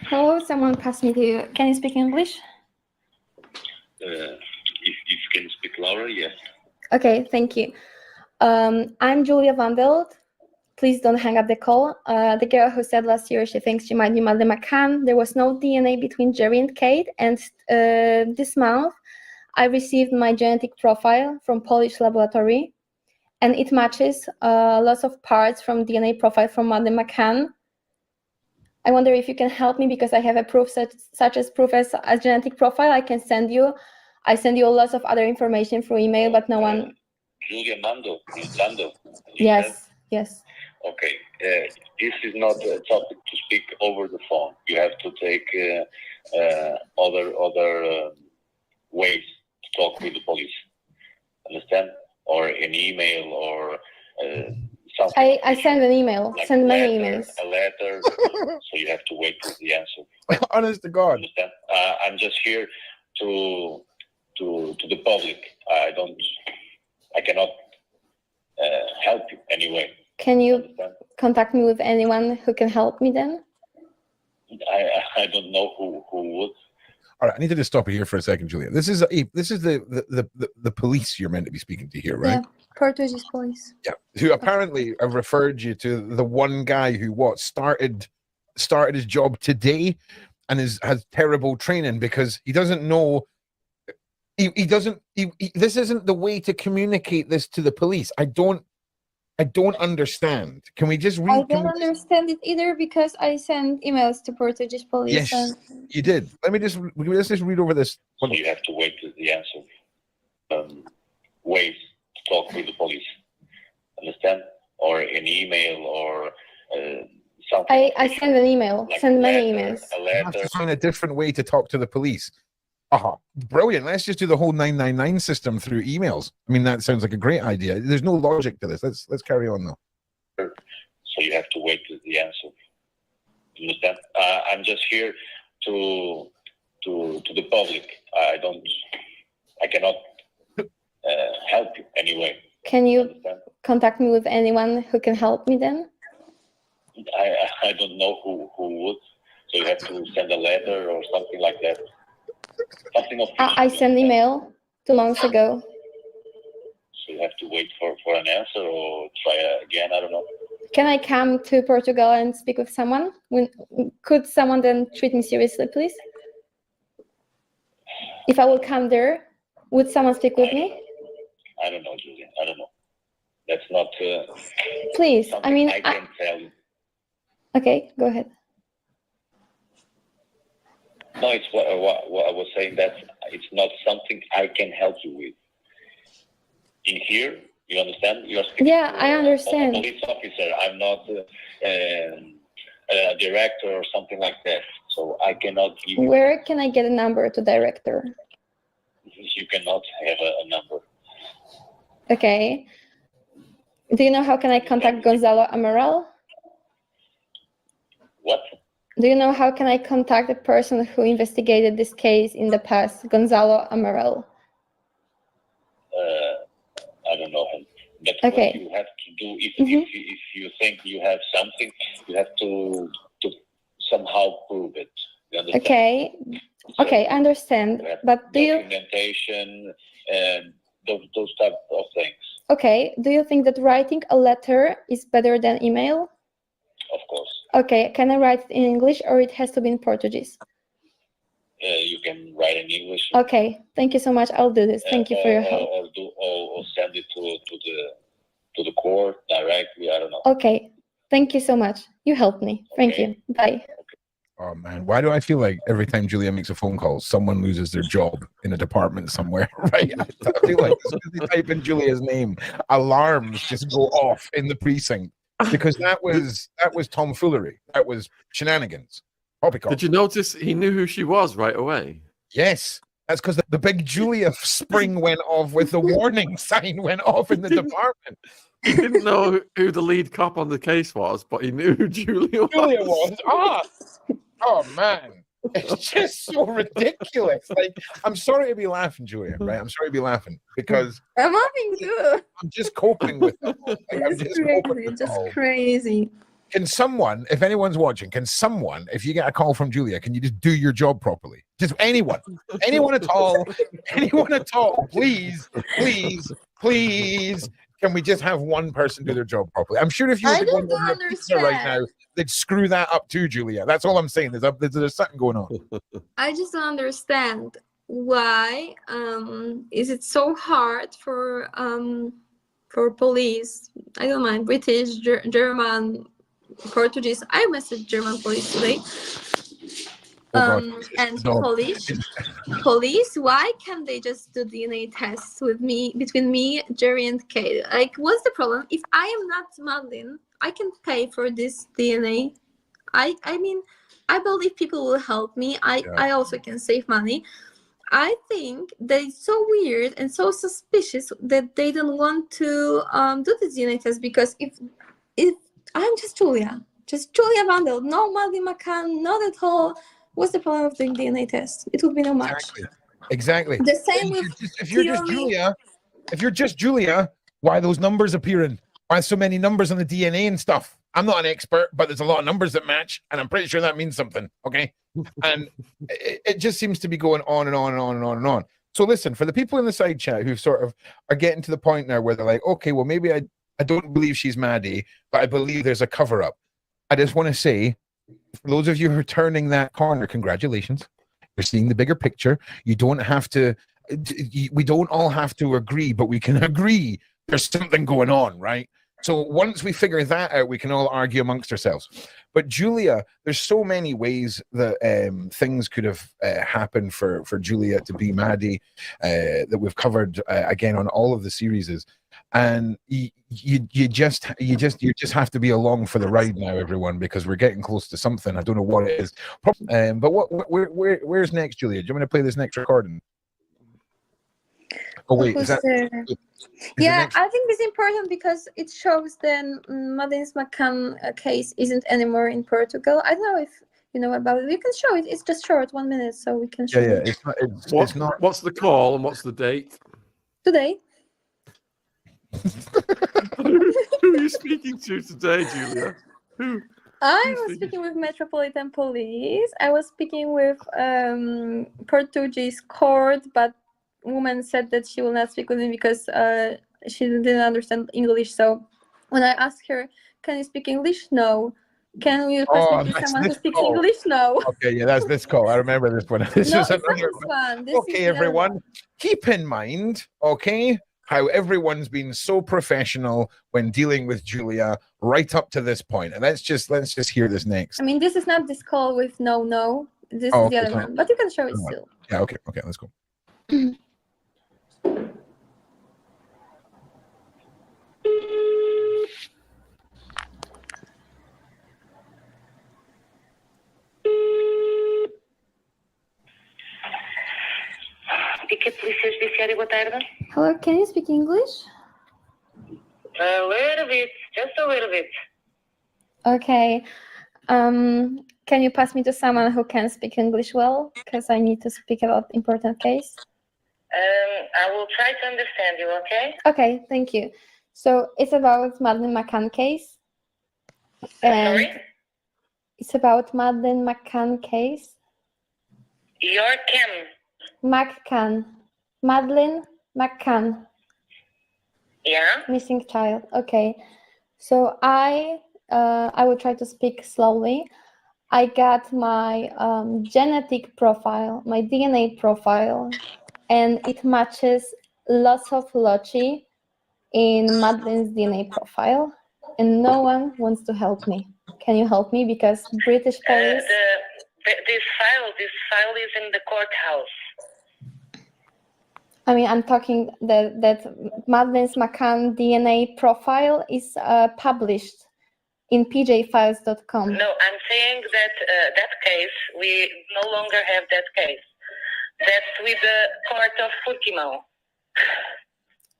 Hello, someone passed me to you. Can you speak English? If you can speak louder, yes. Okay, thank you. I'm Julia Wandelt. Please don't hang up the call. The girl who said last year she thinks she might be Madeleine McCann. There was no DNA between Jerry and Kate, and this month I received my genetic profile from Polish laboratory, and it matches lots of parts from DNA profile from Madeleine McCann. I wonder if you can help me, because I have a proof such as proof as a genetic profile I can send you. I send you lots of other information through email, but no one. Julia Mando. Lando. Yes, yes. Okay. This is not a topic to speak over the phone. You have to take other ways to talk with the police. Understand? Or an email or something. I send an email. Like send many emails. A letter. So you have to wait for the answer. Honest to God. Understand? I'm just here to the public. I cannot help you anyway. Can you Understand? contact me with anyone who can help me then? I don't know who would. All right, I need to just stop you here for a second, Julia. This is the police you're meant to be speaking to here, right? Yeah, Portuguese police. Yeah, who apparently have referred you to the one guy who started his job today and has terrible training because he doesn't know. This isn't the way to communicate this to the police. I don't understand. Can we just read? I don't understand it either because I send emails to Portuguese police. Yes, you did. Let's just read over this. So you have to wait for the answer. Ways to talk with the police. Understand? Or an email or something. I send an email. Like send many emails. A I have letter. to find a different way to talk to the police. Brilliant. Let's just do the whole 999 system through emails. I mean, that sounds like a great idea. There's no logic to this. Let's carry on though. So you have to wait for the answer. Understand? I'm just here to the public. I cannot help you anyway. Can you Understand? contact me with anyone who can help me then? I don't know who would. So you have to send a letter or something like that. Something of I sent email 2 months ago. So you have to wait for an answer or try again. I don't know. Can I come to Portugal and speak with someone? Could someone then treat me seriously, please? If I will come there, would someone speak with me? I don't know, Julia. I don't know. That's not. Please. I mean, I can tell you. Okay, go ahead. No, it's what I was saying. That it's not something I can help you with. In here, you understand? You are speaking Yeah, to I understand. A police officer. I'm not a director or something like that. So I cannot give you. Where can I get a number to director? You cannot have a number. Okay. Do you know how can I contact Gonzalo Amaral? What? Do you know how can I contact the person who investigated this case in the past, Gonzalo Amaral? I don't know him. That's Okay. what you have to do. If you think you have something, you have to somehow prove it. You understand? Okay. So Okay, I understand. you have But do you documentation and those type of things? okay? Do you think that writing a letter is better than email? Of course. Okay, can I write it in English or it has to be in Portuguese? You can write in English. Okay, thank you so much. I'll do this. Thank you for your help. Or send it to the court directly. I don't know. Okay, thank you so much. You helped me. Thank Okay. you. Bye. Oh man, why do I feel like every time Julia makes a phone call, someone loses their job in a department somewhere? Right? I feel like as soon as they type in Julia's name, alarms just go off in the precinct because that was tomfoolery. That was shenanigans. Poppycock. Did you notice he knew who she was right away? Yes, that's because the big Julia spring went off with the warning sign went off in the department. He didn't know who the lead cop on the case was, but he knew who Julia was. Julia was. Oh man, it's just so ridiculous. Like, I'm sorry to be laughing, Julia. Right? I'm sorry to be laughing because I'm laughing too. I'm just coping with it. Like, I'm just coping with it all. Crazy. Can someone, if anyone's watching, if you get a call from Julia, can you just do your job properly? Just anyone at all, please. Can we just have one person do their job properly? I'm sure if you were to go on your pizza right now, they'd screw that up too, Julia. That's all I'm saying. There's something going on. I just don't understand. why is it so hard for police, I don't mind, British, German, Portuguese. I messaged German police today. And police, why can't they just do DNA tests with me, between me, Jerry, and Kate? Like, what's the problem? If I am not Madeleine, I can pay for this DNA. I mean, I believe people will help me. I also can save money. I think that it's so weird and so suspicious that they don't want to do the DNA test, because if I'm just Julia Wandelt, no Madeleine McCann, not at all. What's the point of doing DNA test? It would be no much. Exactly. The same with if you're just Julia, why are those numbers appearing? Why so many numbers on the DNA and stuff? I'm not an expert, but there's a lot of numbers that match, and I'm pretty sure that means something. Okay, and it just seems to be going on and on and on and on and on. So listen, for the people in the side chat who sort of are getting to the point now where they're like, okay, well maybe I don't believe she's Maddie, but I believe there's a cover up. I just want to say, for those of you who are turning that corner, congratulations. You're seeing the bigger picture. You don't have to, we don't all have to agree, but we can agree there's something going on, right? So once we figure that out, we can all argue amongst ourselves. But Julia, there's so many ways that things could have happened for Julia to be Maddie, that we've covered again on all of the series. And you just have to be along for the ride now, everyone, because we're getting close to something. I don't know what it is. But where's next, Julia? Do you want me to play this next recording? Oh wait, is that? Yeah, I think it's important because it shows that Madeleine McCann case isn't anymore in Portugal. I don't know if you know about it. We can show it. It's just short, 1 minute, so we can show it. It's not. What's the call and what's the date? Today. Who are you speaking to today, Julia? Who? I was speaking with Metropolitan Police. I was speaking with Portuguese court, but woman said that she will not speak with me because she didn't understand English. So when I asked her, can you speak English? No. Can you pass me to someone who speaks English? No. Okay, yeah, that's this call. I remember this one. This no, is it's not this one. This okay, everyone. Keep in mind, okay, how everyone's been so professional when dealing with Julia right up to this point. And let's just hear this next. I mean, this is not this call with no. This is the other one, but you can show it still. Yeah, okay, let's go. Polícia Judiciária, boa tarde. Hello, can you speak English? A little bit, just a little bit. Okay. Can you pass me to someone who can speak English well? Because I need to speak about important case. I will try to understand you, okay? Okay, thank you. So it's about Madeleine McCann case. Sorry? It's about Madeleine McCann case. Your Kim. McCann. Madeleine McCann. Yeah? Missing child. Okay. So I will try to speak slowly. I got my genetic profile, my DNA profile, and it matches lots of loci in Madeleine's DNA profile, and no one wants to help me. Can you help me? Because British police... This file is in the courthouse. I mean, I'm talking that Madeleine McCann DNA profile is published in pjfiles.com. No, I'm saying that that case, we no longer have that case. That's with the court of Portimão.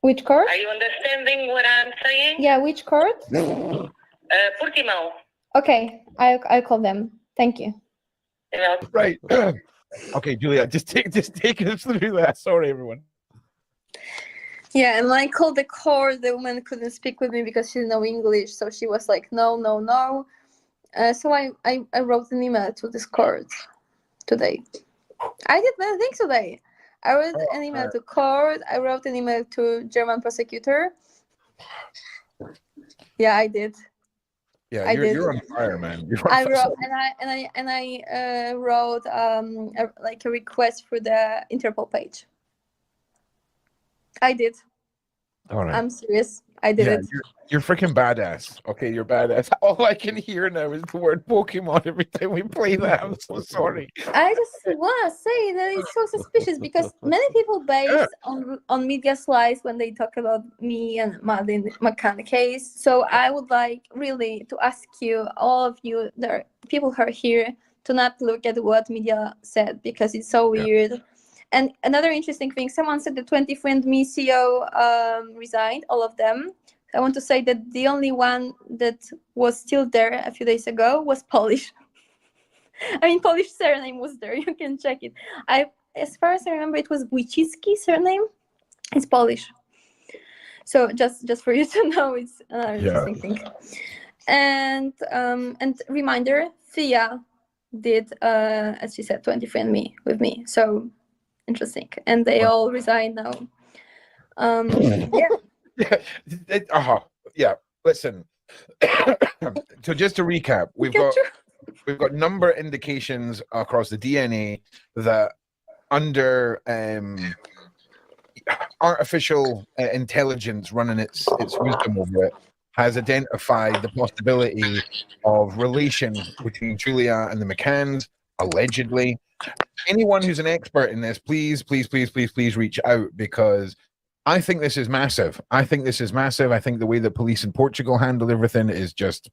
Which court? Are you understanding what I'm saying? Yeah, which court? Portimão. Okay, I'll call them. Thank you. Right. Okay, Julia, just take us through that. Sorry, everyone. Yeah, and when I called the court, the woman couldn't speak with me because she didn't know English. So she was like, no. So I wrote an email to this court today. I did many things today. I wrote an email to court. I wrote an email to German prosecutor. Yeah, I did. Yeah, I did. you're on fire, man. You're on I fire. wrote and I wrote like a request for the Interpol page. I did. All right. I'm serious. I did it. You're freaking badass. Okay, you're badass. All I can hear now is the word Pokemon every time we play that. I'm so sorry. I just want to say that it's so suspicious because many people base on media slides when they talk about me and Madeleine McCann case. So I would like really to ask you, all of you, the people who are here, to not look at what media said because it's so weird. And another interesting thing, someone said the 23andMe CEO resigned, all of them. I want to say that the only one that was still there a few days ago was Polish. I mean, Polish surname was there. You can check it. As far as I remember, it was Wojcicki surname. It's Polish. So just for you to know, it's another interesting thing. And reminder, Thea did, as she said, 23andMe with me. So interesting. And they all resigned now. Listen. So just to recap, we've got number indications across the DNA that under artificial intelligence running its wisdom over it has identified the possibility of relation between Julia and the McCanns, allegedly. Anyone who's an expert in this, please reach out, because I think this is massive. I think the way the police in Portugal handled everything is just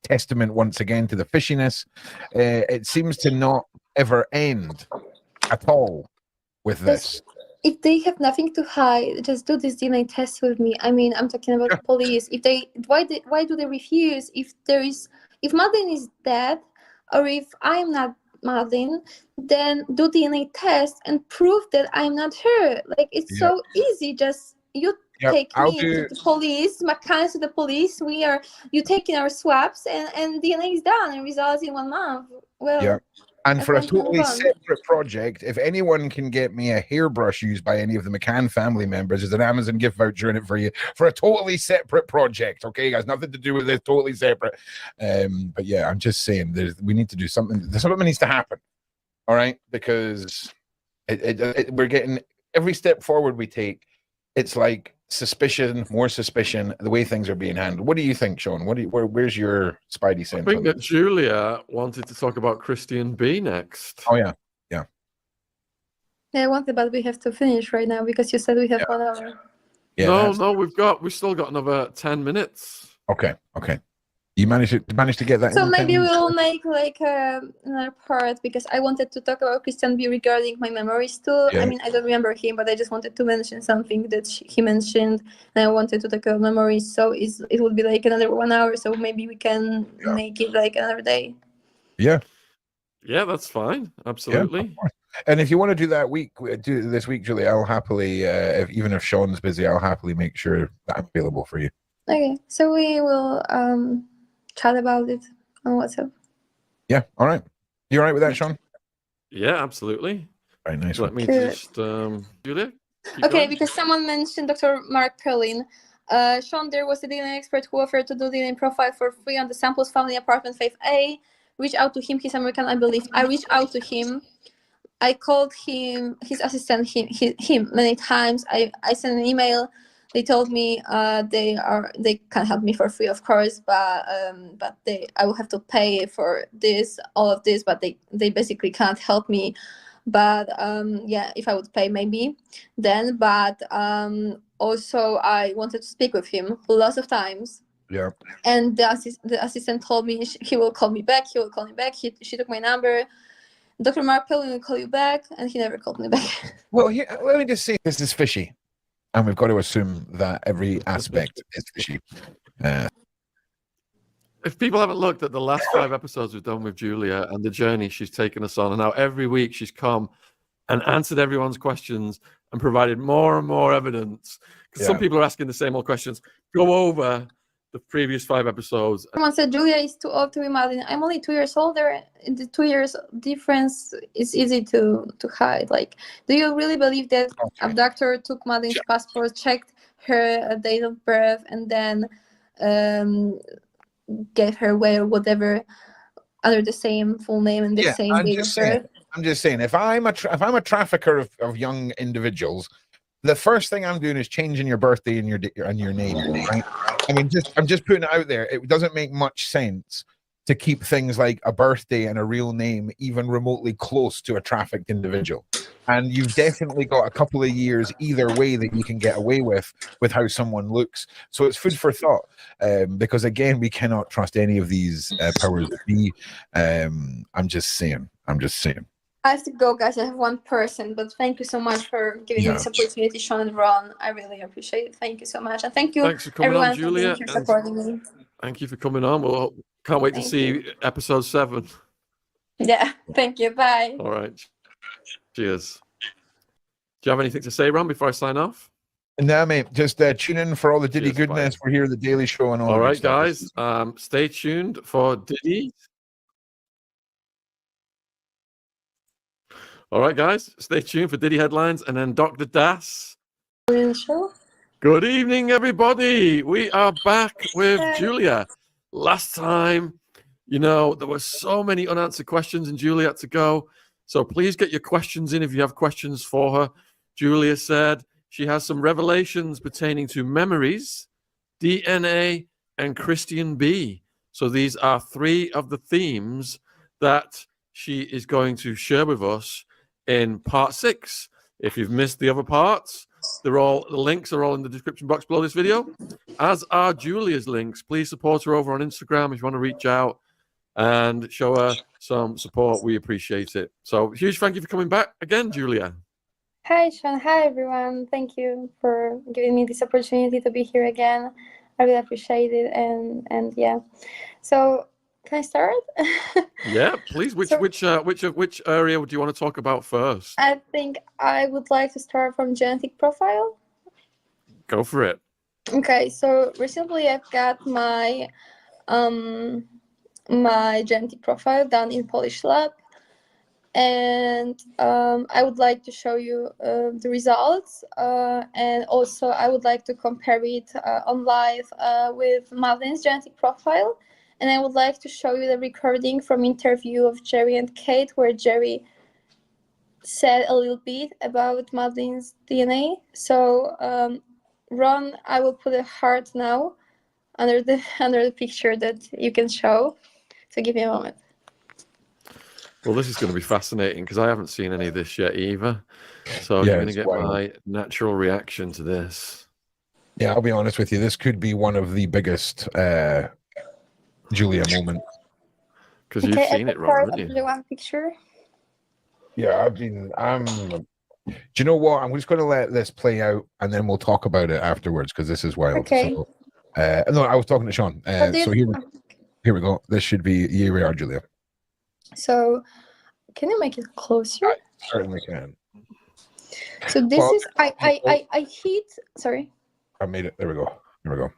testament once again to the fishiness. It seems to not ever end at all with this. If they have nothing to hide, just do this DNA test with me. I mean, I'm talking about the police. If why do they refuse? If Madeleine is dead, or if I'm not Madeleine, then do DNA test and prove that I'm not her. Like, it's so easy. Just you take me to the police, McCann to the police. You taking our swabs, and DNA is done and results in 1 month. Well, and for a totally separate project, if anyone can get me a hairbrush used by any of the McCann family members, there's an Amazon gift voucher in it for you for a totally separate project. Okay, guys, nothing to do with this, totally separate. But yeah, I'm just saying we need to do something. Something needs to happen. All right, because we're getting every step forward we take. It's like suspicion, more suspicion, the way things are being handled. What do you think, Sean? Where's your spidey sense? I think that Julia wanted to talk about Christian B next. Oh yeah. Yeah, I wanted, but we have to finish right now because you said we have 1 hour. Yeah, no, we've still got another 10 minutes. Okay. You managed to get that. So maybe we'll make like another part, because I wanted to talk about Christian B regarding my memories too. I mean, I don't remember him, but I just wanted to mention something that he mentioned, and I wanted to talk about memories. So it would be like another 1 hour. So maybe we can make it like another day. Yeah, that's fine. Absolutely. Yeah, and if you want to do this week, Julie, I'll happily, even if Sean's busy, I'll happily make sure that I'm available for you. Okay, so we will chat about it on WhatsApp. Yeah, all right. You all right with that, Sean? Yeah, absolutely. Very nice. Let me just, Julia? Okay, because someone mentioned Dr. Mark Perlin. Sean, there was a DNA expert who offered to do DNA profile for free on the samples found in apartment 5A. Reach out to him. He's American, I believe. I reached out to him. I called his assistant, him many times. I sent an email. They told me they can help me for free, of course, but I will have to pay for all of this, but they basically can't help me. But if I would pay maybe then. But also I wanted to speak with him lots of times. Yeah. And the assistant told me he will call me back. She took my number. Dr. Mark Perlin will call you back, and he never called me back. Well, let me just say this is fishy, and we've got to assume that every aspect is fishy. If people haven't looked at the last 5 episodes we've done with Julia and the journey she's taken us on, and now every week she's come and answered everyone's questions and provided more and more evidence, because some people are asking the same old questions. Go over the previous 5 episodes. Someone said Julia is too old to be Madeleine. I'm only 2 years older. The 2 years difference is easy to hide. Like, do you really believe that abductor took Madeleine's passport, checked her date of birth, and then gave her away or whatever under the same full name and the same date of birth. I'm just saying, if I'm a trafficker of young individuals, the first thing I'm doing is changing your birthday and your name, right? I mean, I'm just putting it out there. It doesn't make much sense to keep things like a birthday and a real name even remotely close to a trafficked individual. And you've definitely got a couple of years either way that you can get away with how someone looks. So it's food for thought, because again, we cannot trust any of these powers that be. I'm just saying. I have to go, guys. I have one person, but thank you so much for giving me this opportunity, Sean and Ron. I really appreciate it. Thank you so much. And thank you, Thanks for coming everyone, on, Julia, for being here supporting me. Thank you for coming on. Well, can't wait to see episode 7. Yeah, thank you. Bye. All right. Cheers. Do you have anything to say, Ron, before I sign off? No, mate. Just tune in for all the Diddy goodness. We're here at the Daily Show and all. All right, guys. Stay tuned for Diddy. All right, guys. Stay tuned for Diddy headlines and then Dr. Das. Good evening, everybody. We are back with Julia. Last time, you know, there were so many unanswered questions and Julia had to go. So please get your questions in if you have questions for her. Julia said she has some revelations pertaining to memories, DNA, and Christian B. So these are 3 of the themes that she is going to share with us in part 6. If you've missed the other parts, the links are all in the description box below this video, as are Julia's links. Please support her over on Instagram if you want to reach out and show her some support. We appreciate it. So huge thank you for coming back again, Julia. Hi, Sean. Hi, everyone. Thank you for giving me this opportunity to be here again. I really appreciate it. And yeah, so can I start? Yeah, please. Which area would you want to talk about first? I think I would like to start from genetic profile. Go for it. Okay, so recently I've got my my genetic profile done in Polish lab, and I would like to show you the results, and also I would like to compare it on live with Madeleine's genetic profile. And I would like to show you the recording from interview of Jerry and Kate, where Jerry said a little bit about Madeleine's DNA. So, Ron, I will put a heart now under the picture that you can show. So give me a moment. Well, this is going to be fascinating because I haven't seen any of this yet either. So you're going to get my natural reaction to this. Yeah, I'll be honest with you. This could be one of the biggest Julia moment, because you've seen it, Ron, haven't you? The one picture. Yeah, do you know what? I'm just going to let this play out, and then we'll talk about it afterwards because this is wild. Okay. So, no, I was talking to Sean. So here we go. This should be here we are, Julia. So, can you make it closer? I certainly can. So this is I hit. Sorry. I made it. There we go. Here we go.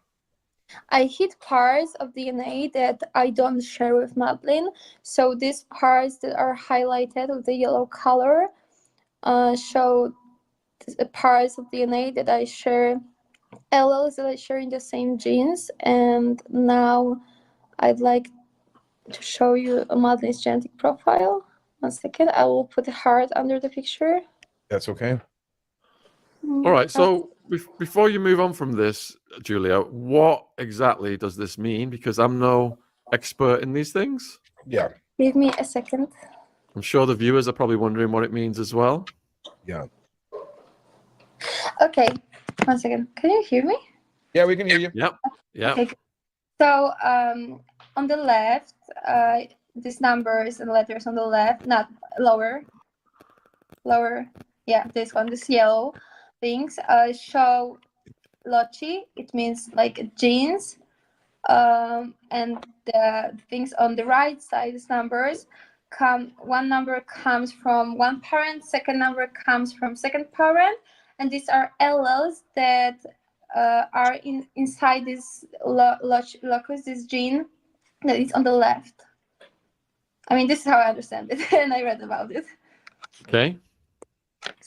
I hit parts of DNA that I don't share with Madeleine. So these parts that are highlighted with the yellow color show the parts of DNA that I share, alleles that I share in the same genes. And now I'd like to show you Madeleine's genetic profile. 1 second. I will put a heart under the picture. That's okay. All right. So before you move on from this, Julia, what exactly does this mean? Because I'm no expert in these things. Yeah. Give me a second. I'm sure the viewers are probably wondering what it means as well. Yeah. Okay. 1 second. Can you hear me? Yeah, we can hear you. Yep. Yeah. Okay. So on the left, these numbers and letters on the left, not lower. Yeah, this one, this yellow things show loci. It means like genes. And the things on the right side, these numbers one number comes from one parent, second number comes from second parent, and these are alleles that are inside this locus, this gene that is on the left. I mean, this is how I understand it, and I read about it. Okay.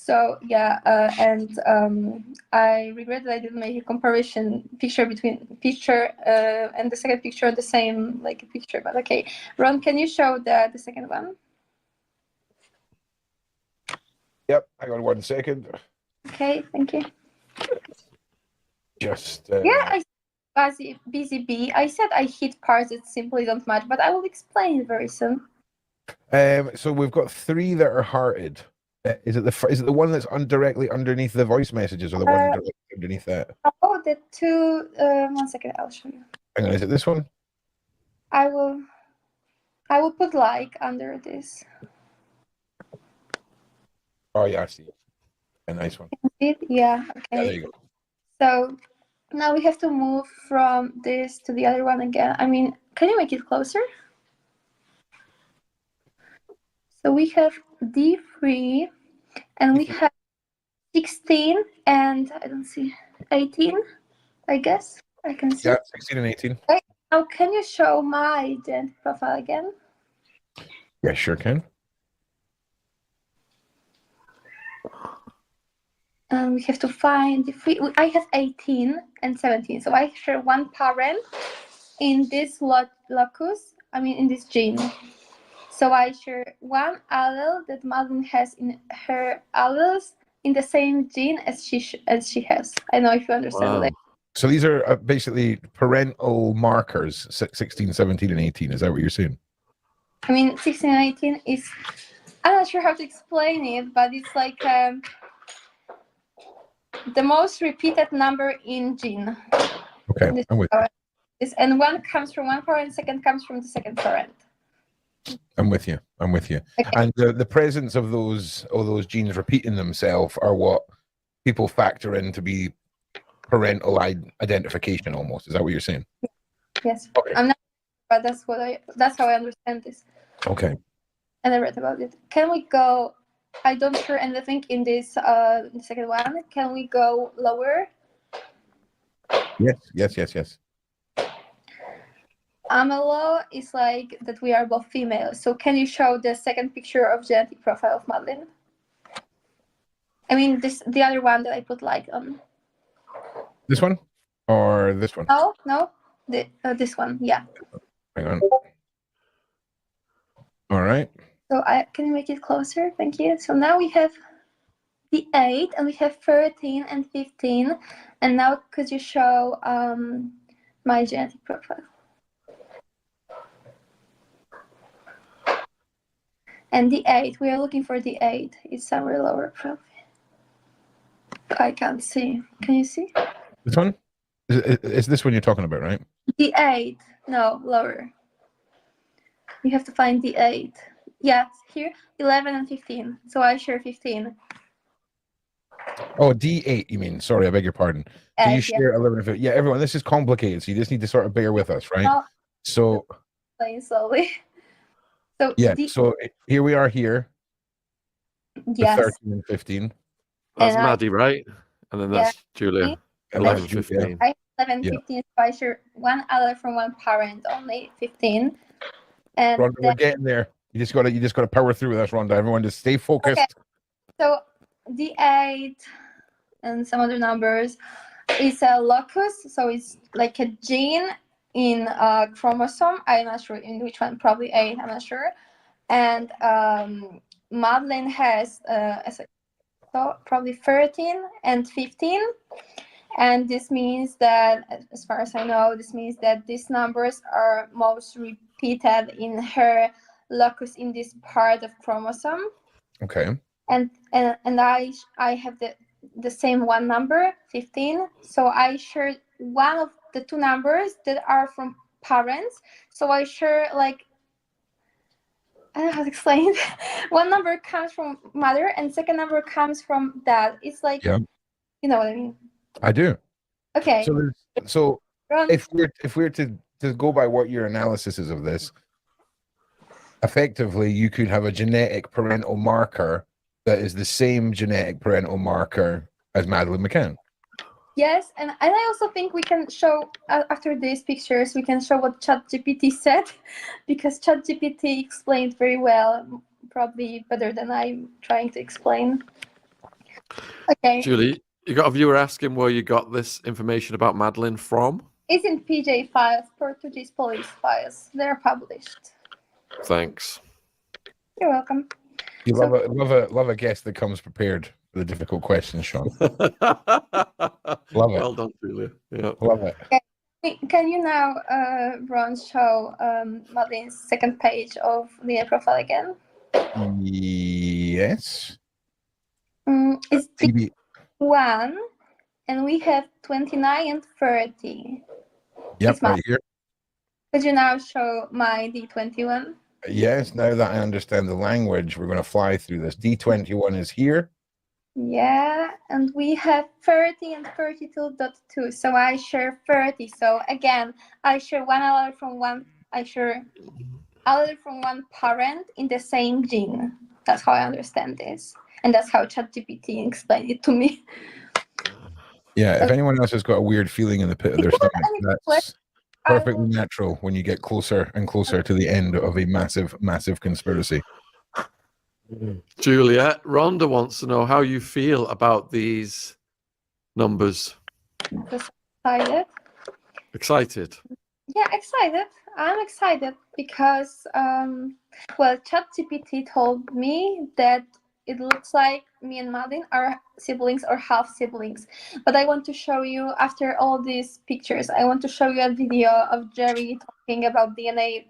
So yeah, and I regret that I didn't make a comparison picture between picture and the second picture, the same like picture. But okay, Ron, can you show the second one? Yep, hang on 1 second. Okay, thank you. Just Yeah, busy bee. I said I hit parts that simply don't match, but I will explain it very soon. so we've got 3 that are hearted. Is it the one that's directly underneath the voice messages, or the one directly underneath that? Oh, the two. 1 second, I'll show you. Hang on, is it this one? I will put like under this. Oh yeah, I see. A nice one. Yeah, okay. Yeah, there you go. So now we have to move from this to the other one again. I mean, can you make it closer? So we have D3, and we have 16, and I don't see 18, I guess. I can see. Yeah, 16 and 18. Okay. Now, can you show my genetic profile again? Yeah, sure can. We have to find I have 18 and 17, so I share one parent in this locus, I mean in this gene. So I share one allele that Madeleine has in her alleles in the same gene as she has. I don't know if you understand. Wow. Like, So these are basically parental markers, 16, 17, and 18. Is that what you're saying? I mean, 16 and 18 is, I'm not sure how to explain it, but it's like the most repeated number in gene. Okay, I'm with you. And one comes from one parent, second comes from the second parent. I'm with you. I'm with you. Okay. And the presence of those genes repeating themselves are what people factor in to be parental identification. Almost, is that what you're saying? Yes, Okay. I'm not, but that's how I understand this. Okay. And I read about it. Can we go? I don't hear anything in this the second one. Can we go lower? Yes. Amelo is like that we are both female. So can you show the second picture of genetic profile of Madeleine? I mean the other one that I put like on. This one or this one? No, this one. Yeah. Hang on. All right. So can you make it closer? Thank you. So now we have the 8 and we have 13 and 15. And now could you show my genetic profile? And the 8, we are looking for the 8. It's somewhere lower probably. I can't see. Can you see? This one? Is this one you're talking about, right? The 8. No, lower. You have to find the 8. Yeah, here, 11 and 15. So I share 15. Oh, D8, you mean? Sorry, I beg your pardon. So you share 11 and 15. Yeah, everyone, this is complicated, so you just need to sort of bear with us, right? No, So, playing slowly. So yeah, so here we are here. Yes. 13 and 15. That's Maddie, right? And then that's Julia. And 11, that's Julia. 15. I have 11, 15, so I share one allele from one parent, only 15. And Rhonda, we're getting there. You just gotta power through with us, Rhonda. Everyone just stay focused. Okay. So the 8 and some other numbers is a locus, so it's like a gene in a chromosome. I'm not sure in which one, probably 8, I'm not sure. And Madeleine has so probably 13 and 15. And this means that, as far as I know, this means that these numbers are most repeated in her locus in this part of chromosome. Okay. And I have the same one number, 15. So I share one of the two numbers that are from parents. So I share like, I don't know how to explain it. One number comes from mother and second number comes from dad. It's like, Yeah. You know what I mean? I do. Okay. So if we're to go by what your analysis is of this, effectively you could have a genetic parental marker that is the same genetic parental marker as Madeleine McCann. Yes, and I also think we can show, after these pictures, we can show what ChatGPT said, because ChatGPT explained very well, probably better than I'm trying to explain. Okay. Julie, you got a viewer asking where you got this information about Madeleine from. It's in PJ files, Portuguese police files. They're published. Thanks. You're welcome. You So- love a guest that comes prepared for the difficult questions, Sean. Love it. Well done, Julia. Yeah. Love it. Can you now, Ron, show Madeleine's second page of the profile again? Yes. It's TB. 1, and we have 29 and 30. Yep, It's my- right here. Could you now show my D21? Yes, now that I understand the language, we're going to fly through this. D21 is here. Yeah, and we have 30 and 32.2. So I share 30. So again, I share one allele from one. I share allele from one parent in the same gene. That's how I understand this, and that's how ChatGPT explained it to me. Yeah, if anyone else has got a weird feeling in the pit of their stomach, that's perfectly natural when you get closer and closer to the end of a massive, massive conspiracy. Julia, Rhonda wants to know how you feel about these numbers. Excited. Excited? Yeah, excited. I'm excited because, well, ChatGPT told me that it looks like me and Madeleine are siblings or half siblings. But I want to show you, after all these pictures, I want to show you a video of Jerry talking about DNA